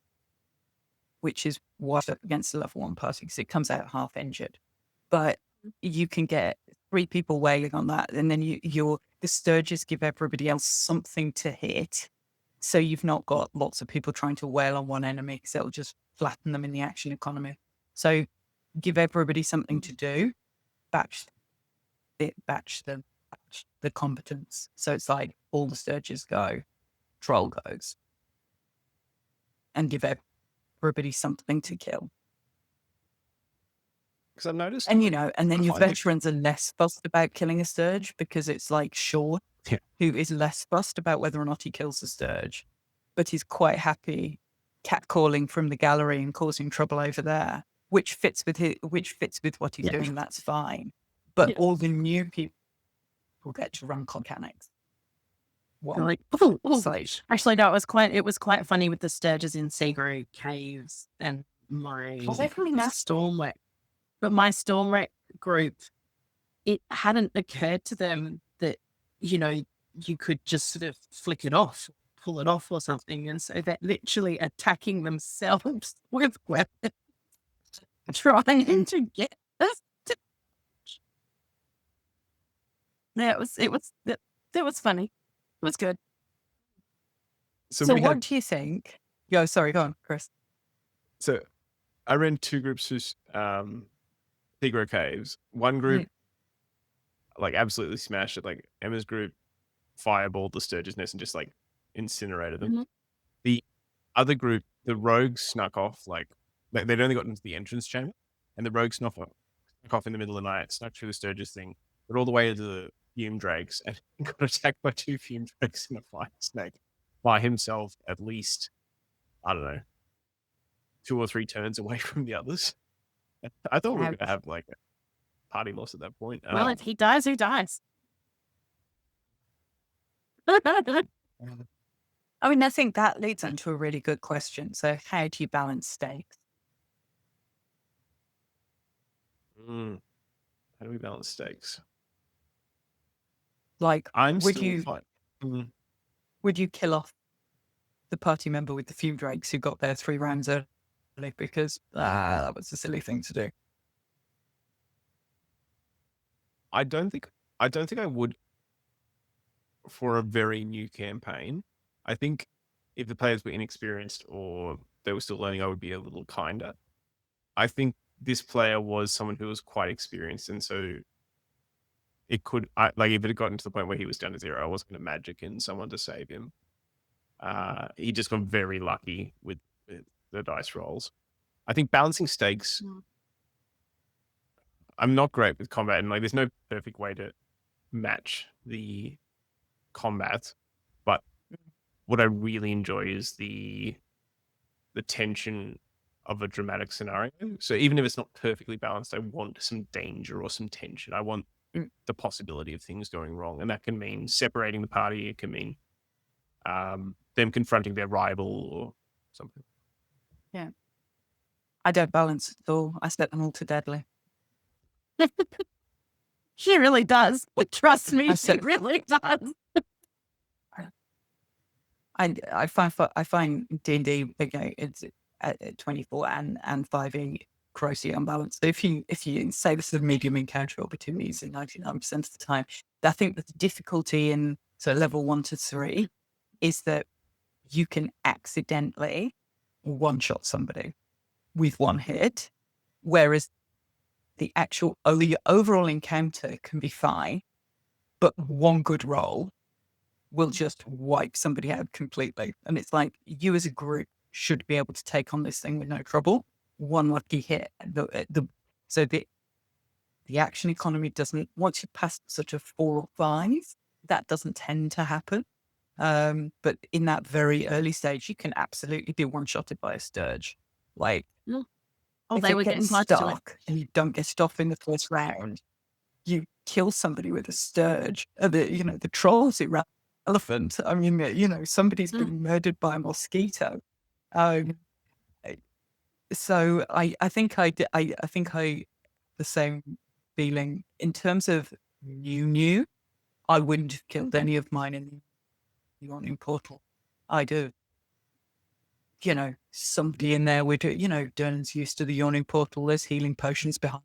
which is what's up against the level 1 party because it comes out half injured. But you can get 3 people wailing on that, and then the Sturges give everybody else something to hit. So you've not got lots of people trying to wail on one enemy because it'll just flatten them in the action economy. So give everybody something to do, batch the competence. So it's like all the Sturges go, troll goes, and give everybody something to kill. Because I've noticed, and and then your veterans are less fussed about killing a Sturge because it's like Shaw, who is less fussed about whether or not he kills the Sturge, but he's quite happy catcalling from the gallery and causing trouble over there, which fits with what he's doing. That's fine. But all the new people will get to run mechanics. Like, actually, no, it was quite funny with the Sturges in Seagrew Caves and my Stormwreck. But my Stormwreck group, it hadn't occurred to them that, you could just sort of flick it off, pull it off or something. And so they're literally attacking themselves with weapons, trying to get us to. Yeah, it was funny. It was good. So we what had, do you think? Yo, sorry, go on, Chris. so I ran two groups of Tigro Caves. One group like absolutely smashed it. Like Emma's group fireballed the Sturge's nest and just like incinerated them. Mhm. The other group, the rogues snuck off. Like they'd only gotten into the entrance chamber, and the rogues snuck off in the middle of the night, snuck through the Sturge's thing, but all the way to the fume drakes, and got attacked by two fume drakes and a fire snake by himself. At least, I don't know, 2 or 3 turns away from the others. I thought we were going to have like a party loss at that point. Well, if he dies, who dies? I mean, I think that leads on to a really good question. So how do you balance stakes? How do we balance stakes? Like, I'm would still you fine. would you kill off the party member with the fume drakes who got there 3 rounds early because that was a silly thing to do? I don't think I would for a very new campaign. I think if the players were inexperienced or they were still learning, I would be a little kinder. I think this player was someone who was quite experienced, and so it could like if it had gotten to the point where he was down to 0, I wasn't going to magic in someone to save him. He just got very lucky with the dice rolls. I think balancing stakes. I'm not great with combat, and like there's no perfect way to match the combat, but what I really enjoy is the tension of a dramatic scenario. So even if it's not perfectly balanced, I want some danger or some tension. I want the possibility of things going wrong, and that can mean separating the party. It can mean them confronting their rival or something. Yeah, I don't balance at all. I set them all to deadly. She really does. Trust me, I she said- really does. I find D&D, it's at 24 and 5e grossly unbalanced. So if you say this is a medium encounter, it'll be too easy 99% of the time. I think that the difficulty in level 1 to 3 is that you can accidentally one-shot somebody with one hit, whereas the overall encounter can be fine, but one good roll will just wipe somebody out completely. And it's like you as a group should be able to take on this thing with no trouble. One lucky hit. So the action economy doesn't, once you pass such a 4 or 5, that doesn't tend to happen. But in that very early stage, you can absolutely be one-shotted by a Sturge. Like, if they it were getting gets close to it. stuck and you don't get it off in the first round, you kill somebody with a Sturge. The trolls irrelevant. I mean, somebody's been murdered by a mosquito. So I think the same feeling in terms of new. I wouldn't have killed any of mine in the yawning portal. I do. Somebody in there with, Dern's used to the yawning portal. There's healing potions behind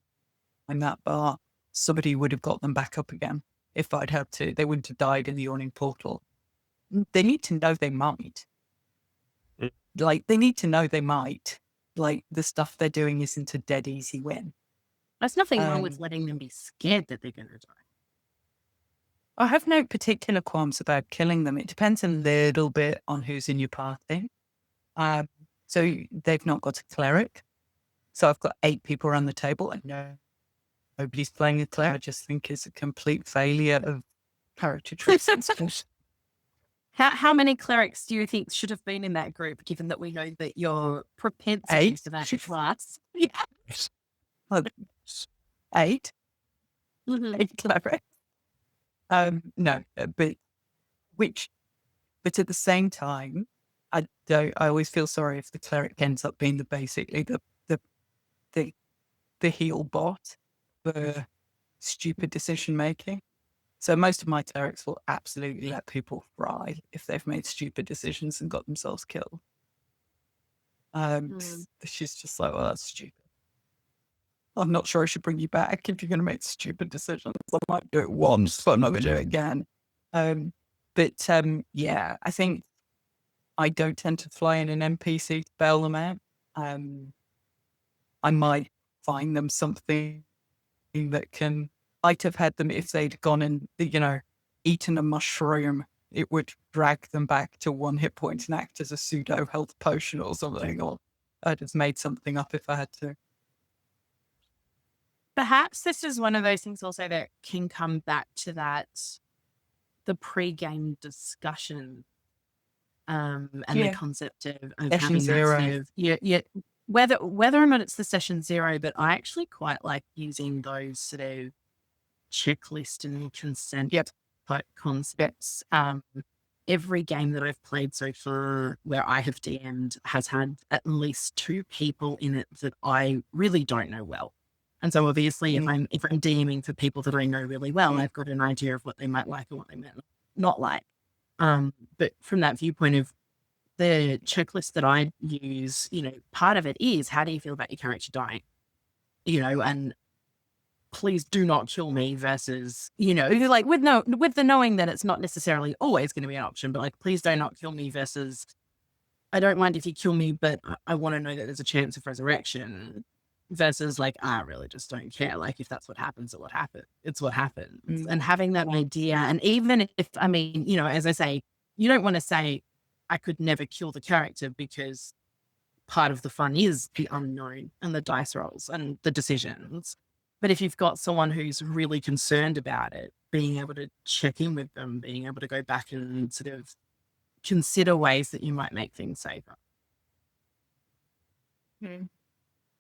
that bar. Somebody would have got them back up again if I'd had to. They wouldn't have died in the yawning portal. They need to know they might. Like, they need to know they might. Like, the stuff they're doing isn't a dead easy win. There's nothing wrong with letting them be scared that they're going to die. I have no particular qualms about killing them. It depends a little bit on who's in your party. So they've not got a cleric. So I've got 8 people around the table, and nobody's playing a cleric. I just think it's a complete failure of character traits. How many clerics do you think should have been in that group, given that we know that your propensity 8? for that class? Well, 8? Mhm. 8 clerics. No, but at the same time, I always feel sorry if the cleric ends up being basically the heal bot for stupid decision making. So most of my clerics will absolutely let people fry if they've made stupid decisions and got themselves killed. She's just like, well, that's stupid. I'm not sure I should bring you back if you're going to make stupid decisions. I might do it once, but I'm not going to do it again. Yeah, I think I don't tend to fly in an NPC to bail them out. I might find them something that can, I'd have had them if they'd gone and, eaten a mushroom, it would drag them back to 1 hit point and act as a pseudo health potion or something, or I'd have made something up if I had to. Perhaps this is one of those things also that can come back to the pre-game discussion, and the concept of having zero. that sort of, whether or not it's the session 0, but I actually quite like using those sort of checklist and consent type concepts. Every game that I've played so far where I have DM'd has had at least 2 people in it that I really don't know well. And so obviously if I'm DMing for people that I know really well, I've got an idea of what they might like and what they might not like. But from that viewpoint of the checklist that I use, part of it is, how do you feel about your character dying? And please do not kill me versus, like with the knowing that it's not necessarily always going to be an option, but like, please do not kill me versus, I don't mind if you kill me, but I want to know that there's a chance of resurrection versus like, I really just don't care. Like if that's what happens, it's what happens. And having that idea. And even if, as I say, you don't want to say, I could never kill the character, because part of the fun is the unknown and the dice rolls and the decisions. But if you've got someone who's really concerned about it, being able to check in with them, being able to go back and sort of consider ways that you might make things safer.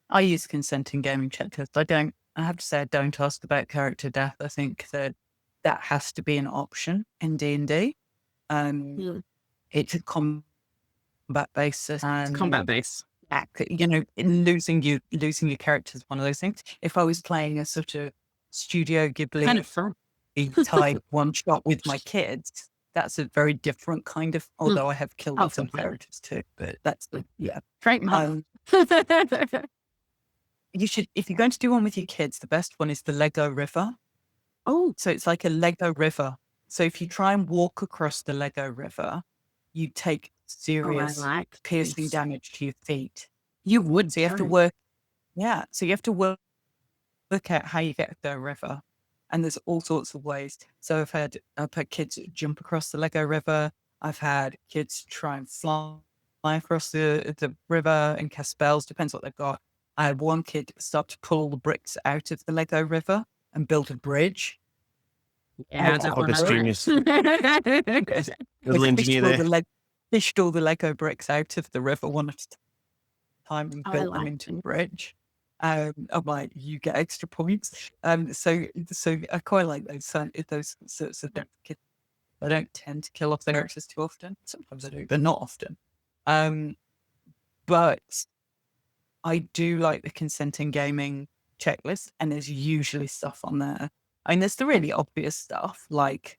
I use consent in gaming checklists. I have to say, I don't ask about character death. I think that has to be an option in D&D. It's a combat basis. And combat base. Losing your character is one of those things. If I was playing a sort of Studio Ghibli kind of fun type one shot with my kids, that's a very different kind of, although I have killed some characters too, but that's great. You should, if you're going to do one with your kids, the best one is the Lego River. Oh, so it's like a Lego river. So if you try and walk across the Lego River, you take serious piercing damage to your feet. You would. So you have to work. Yeah. So you have to work out how you get the river. And there's all sorts of ways. So I've had kids jump across the Lego River. I've had kids try and fly across the river and cast spells. Depends what they've got. I had one kid start to pull the bricks out of the Lego River and build a bridge. Yeah, that's genius. Little engineer there. Fished all the Lego bricks out of the river one at a time and built them into a bridge. I'm like, you get extra points. So I quite like those sorts of kids. I don't tend to kill off their characters too often. Sometimes I do, but not often. But I do like the consent in gaming checklist, and there's usually stuff on there. I mean, there's the really obvious stuff, like,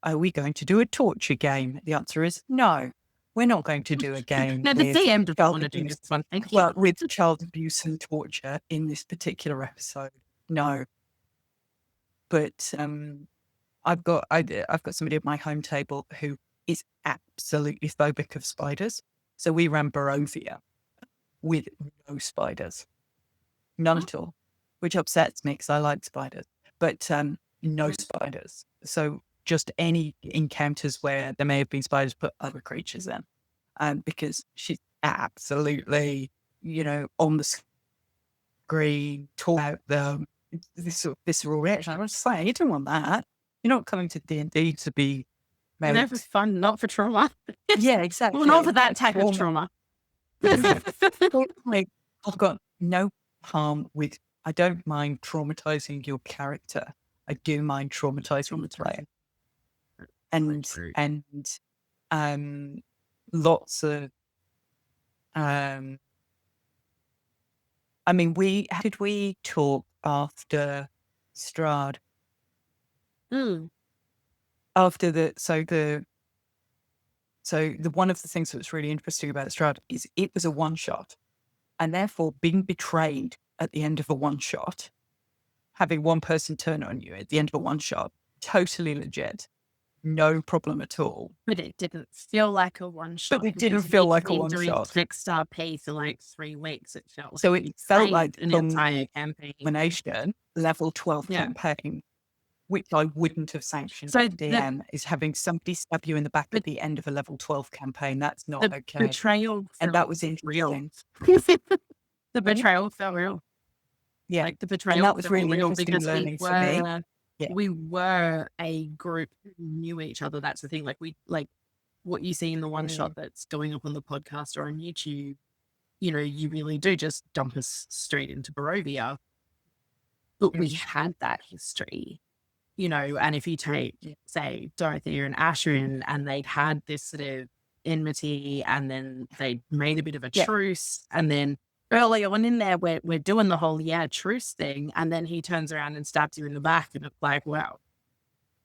are we going to do a torture game? The answer is no. We're not going to do a game. No, the DM doesn't want to do this one. Well, with child abuse and torture in this particular episode, no. But I've got somebody at my home table who is absolutely phobic of spiders. So we ran Barovia with no spiders, none at all, which upsets me because I like spiders, but no spiders. So just any encounters where there may have been spiders, put other creatures in, because she's absolutely, on the screen, talk about this sort of visceral reaction. I was just saying, you don't want that. You're not coming to D&D to be made. Never fun, not for trauma. Yeah, exactly. Well, not for that type of trauma. Like, I've got no harm with. I don't mind traumatizing your character. I do mind traumatizing the player, and lots of. I mean, did we talk after Strahd? Mm. after the one of the things that was really interesting about Strahd is it was a one shot, and therefore being betrayed at the end of a one shot, having one person turn on you at the end of a one shot, totally legit, no problem at all. But it didn't feel like a one shot. But it didn't feel like a one shot. 6-star P for like 3 weeks. It felt So like it felt played like an entire campaign. combination level 12 Yeah. campaign, which I wouldn't have sanctioned So as DM, is having somebody stab you in the back at the end of a level 12 campaign. That's not The okay. betrayal And that felt was real. interesting. The betrayal felt real. Yeah. Like the betrayal And that was felt really real interesting because learning for me. Yeah. we were a group who knew each other. That's the thing. Like what you see in the one shot that's going up on the podcast or on YouTube, you know, you really do just dump us straight into Barovia. But we had that history, you know, and if you take, say, Dorothea and Ashrin, and they'd had this sort of enmity, and then they made a bit of a truce, and then early on in there, we're doing the whole truce thing, and then he turns around and stabs you in the back, and it's like, wow.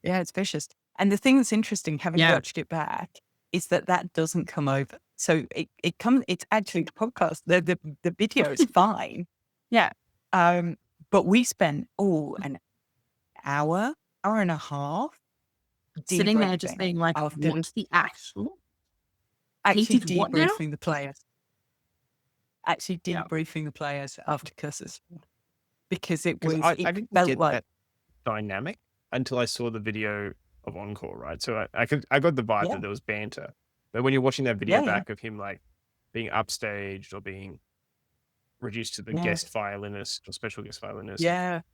Yeah, it's vicious. And the thing that's interesting, having watched it back, is that doesn't come over. So it's actually the podcast, the video is fine. Yeah. But we spent an hour and a half sitting there just being like, after what's the actual? actually what now? debriefing the players. Actually debriefing the players after curses. Because it was, I didn't felt get like that dynamic until I saw the video of Encore, right? So I got the vibe that there was banter. But when you're watching that video back of him like being upstaged or being reduced to the guest violinist or special guest violinist,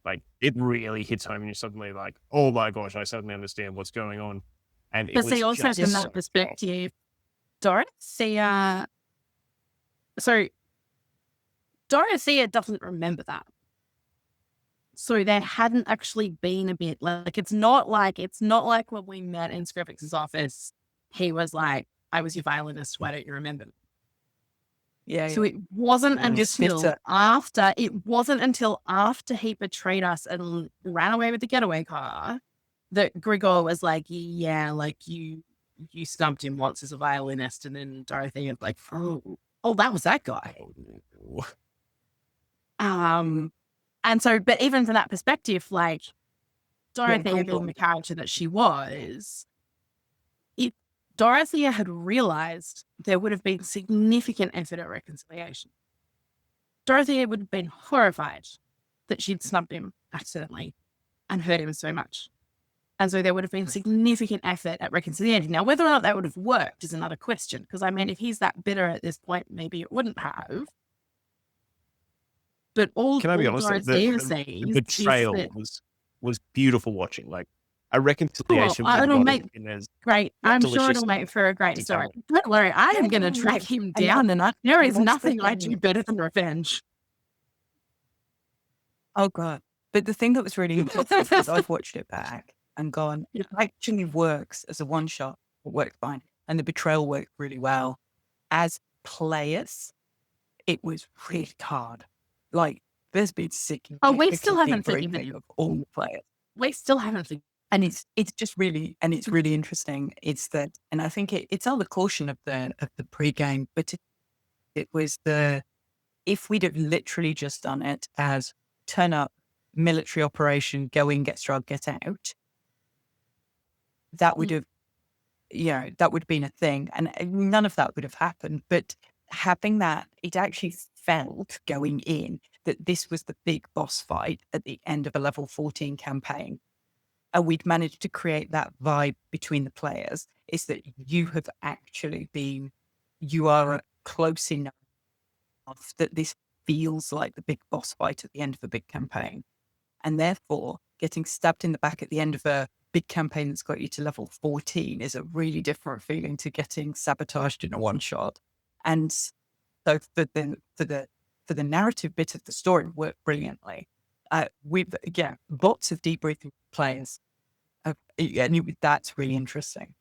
like it really hits home and you're suddenly like, oh my gosh, I suddenly understand what's going on. And it But was see, also just from that perspective, Dorothea doesn't remember that. So there hadn't actually been a bit like it's not like when we met in Scrivix's office, he was like, I was your violinist, why don't you remember? So it wasn't until after he betrayed us and ran away with the getaway car that Grigor was like, yeah, like you stumped him once as a violinist, and then Dorothy was like, oh, that was that guy. And so, but even from that perspective, like Dorothea being the character that she was, if Dorothea had realized there would have been significant effort at reconciliation. Dorothea would have been horrified that she'd snubbed him accidentally and hurt him so much. And so there would have been significant effort at reconciliation. Now, whether or not that would have worked is another question. Because I mean, if he's that bitter at this point, maybe it wouldn't have. But can I be honest? The betrayal was beautiful watching. Like a reconciliation. Great. I'm sure it'll make for a great story. Don't worry, I am going to track him down, and there is nothing I do better than revenge. Oh God! But the thing that was really important is I've watched it back and gone, it actually works as a one shot. It worked fine, and the betrayal worked really well. As players, it was really hard. Like, there's been sick. We still haven't forgiven of all the players. We still haven't forgiven. And it's just really, and it's really interesting. It's that, and I think it's all the caution of the pregame, but it was if we'd have literally just done it as turn up, military operation, go in, get Strahd, get out, that would have, that would have been a thing. And none of that would have happened. But having that, it actually felt going in that this was the big boss fight at the end of a level 14 campaign. And we'd managed to create that vibe between the players, is that you have actually you are close enough that this feels like the big boss fight at the end of a big campaign. And therefore, getting stabbed in the back at the end of a big campaign that's got you to level 14 is a really different feeling to getting sabotaged in a one shot. And so for the narrative bit of the story worked brilliantly. With lots of debriefing players, and that's really interesting.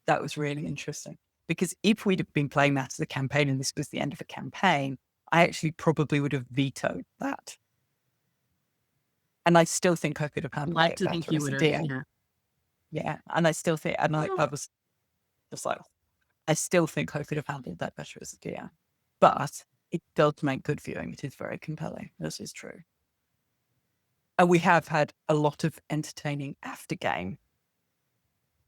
That was really interesting because if we'd have been playing that as a campaign and this was the end of a campaign, I actually probably would have vetoed that. And I still think I could have handled it better as a DM. Yeah, and I still think, and I was just like, I still think I could have handled that better as a DM, but it does make good viewing. It is very compelling. This is true. And we have had a lot of entertaining after game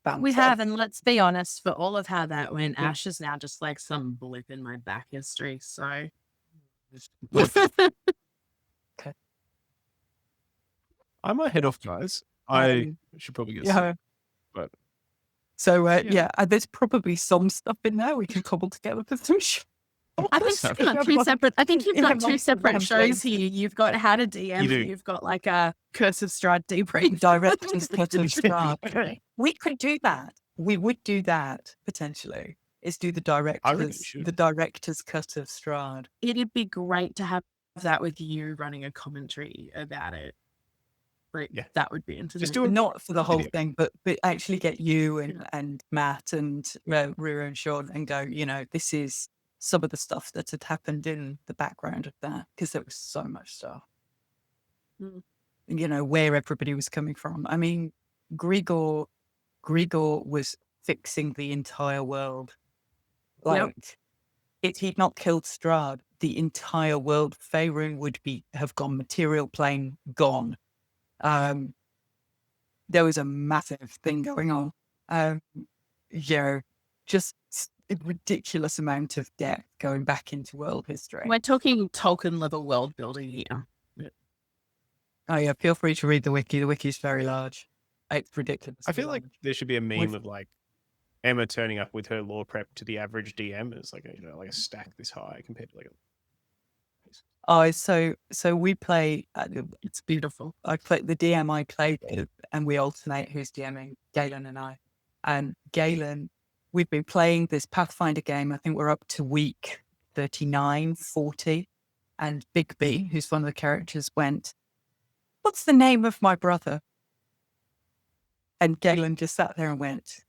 banter. We have, and let's be honest, for all of how that went, Ash is now just like some blip in my back history. So I might head off, guys. I should probably get some, but so there's probably some stuff in there we can cobble together for some I think you've got two separate. I think you've got two separate shows here. You've got How to DM. You do. You've got like a Curse of Strahd debrief. Director's Cut of Strahd. We could do that. We would do that potentially. Is do the director's cut of Strahd. It'd be great to have that with you running a commentary about it. Like, that would be interesting. Just do it not for the whole thing, but actually get you and Matt and Rira and Sean and go, you know, this is some of the stuff that had happened in the background of that, because there was so much stuff. You know, where everybody was coming from. I mean, Grigor was fixing the entire world. Like, if he'd not killed Strahd, the entire world, Faerun would have gone material plane gone. There was a massive thing going on. Just a ridiculous amount of depth going back into world history. We're talking Tolkien level world building here. Oh yeah, feel free to read the wiki. The wiki is very large. It's ridiculous. I feel like there should be a meme of like Emma turning up with her lore prep to the average DM as like a stack this high compared to like so we play. It's beautiful. I play the DM I play with, and we alternate who's DMing, Galen and I. And Galen, we've been playing this Pathfinder game. I think we're up to week 39, 40. And Big B, who's one of the characters, went, "What's the name of my brother?" And Galen just sat there and went,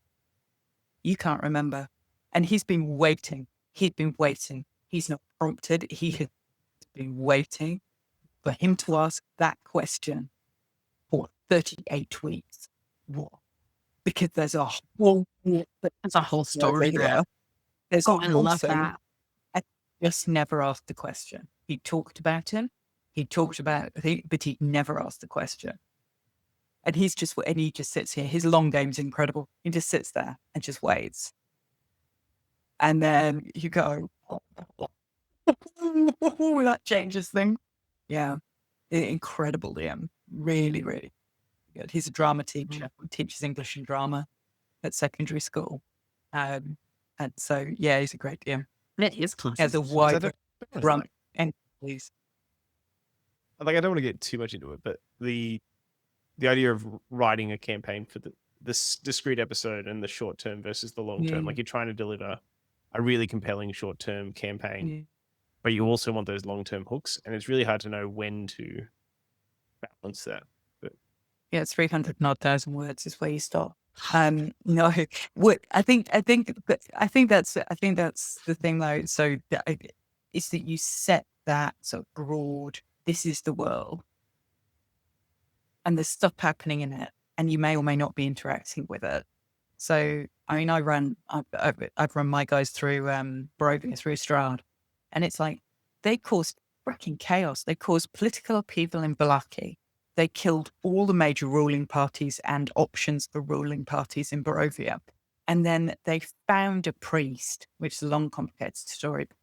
"You can't remember." And he's been waiting. He'd been waiting. He's not prompted. He had been waiting for him to ask that question for 38 weeks. What? Because there's a whole story there. There's I love that. I just never asked the question. He talked about him. He talked about it, but he never asked the question. And he just sits here. His long game's incredible. He just sits there and just waits. And then you go, that changes things. Yeah. Incredible DM. Really, really good. He's a drama teacher. He teaches English and drama at secondary school. And so, yeah, he's a great DM. That is class. Has a wide run. And please. Like, I don't want to get too much into it, but the idea of writing a campaign for this discrete episode and the short term versus the long term, like you're trying to deliver a really compelling short term campaign, but you also want those long term hooks, and it's really hard to know when to balance that. But yeah, it's 300,000 words is where you stop. No, I think that's the thing though. So is that you set that sort of broad. This is the world, and there's stuff happening in it, and you may or may not be interacting with it. So, I mean, I've run my guys through Barovia, through Strahd, and it's like they caused freaking chaos. They caused political upheaval in Valaki. They killed all the major ruling parties and options for ruling parties in Barovia. And then they found a priest, which is a long, complicated story, but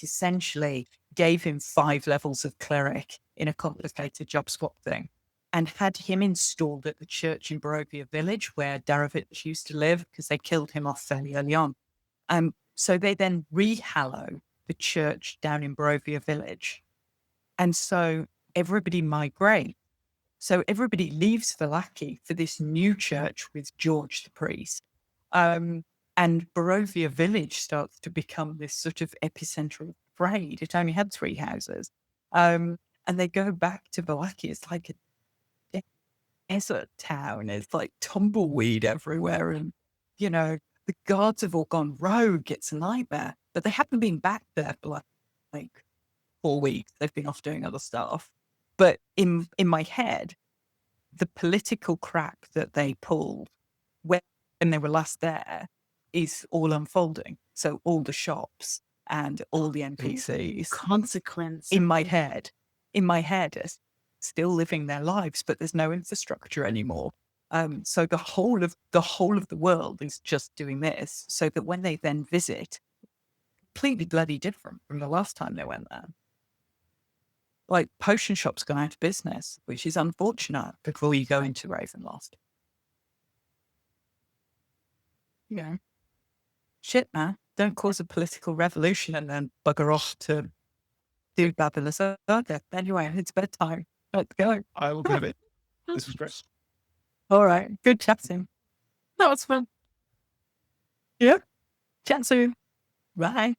essentially gave him 5 levels of cleric in a complicated job swap thing, and had him installed at the church in Barovia village where Darovich used to live, because they killed him off fairly early on. So they then rehallow the church down in Barovia village. And so everybody migrates. So everybody leaves Valaki for this new church with George the priest. And Barovia village starts to become this sort of epicenter of trade. It only had 3 houses. And they go back to Valaki. It's like a desert town. It's like tumbleweed everywhere. And, you know, the guards have all gone rogue. It's a nightmare. But they haven't been back there for like 4 weeks. They've been off doing other stuff. But in my head, the political crap that they pulled when they were last there is all unfolding. So all the shops and all the NPCs Consequence. in my head are still living their lives, but there's no infrastructure anymore. So the whole of the world is just doing this, so that when they then visit, completely bloody different from the last time they went there. Like, potion shops gone out of business, which is unfortunate before you go into Ravenloft. Yeah. Shit, man. Don't cause a political revolution and then bugger off to do Babylon. Anyway, it's bedtime. Let's go. I will grab it. This was great. All right. Good chatting. That was fun. Yep. Chat soon. Bye.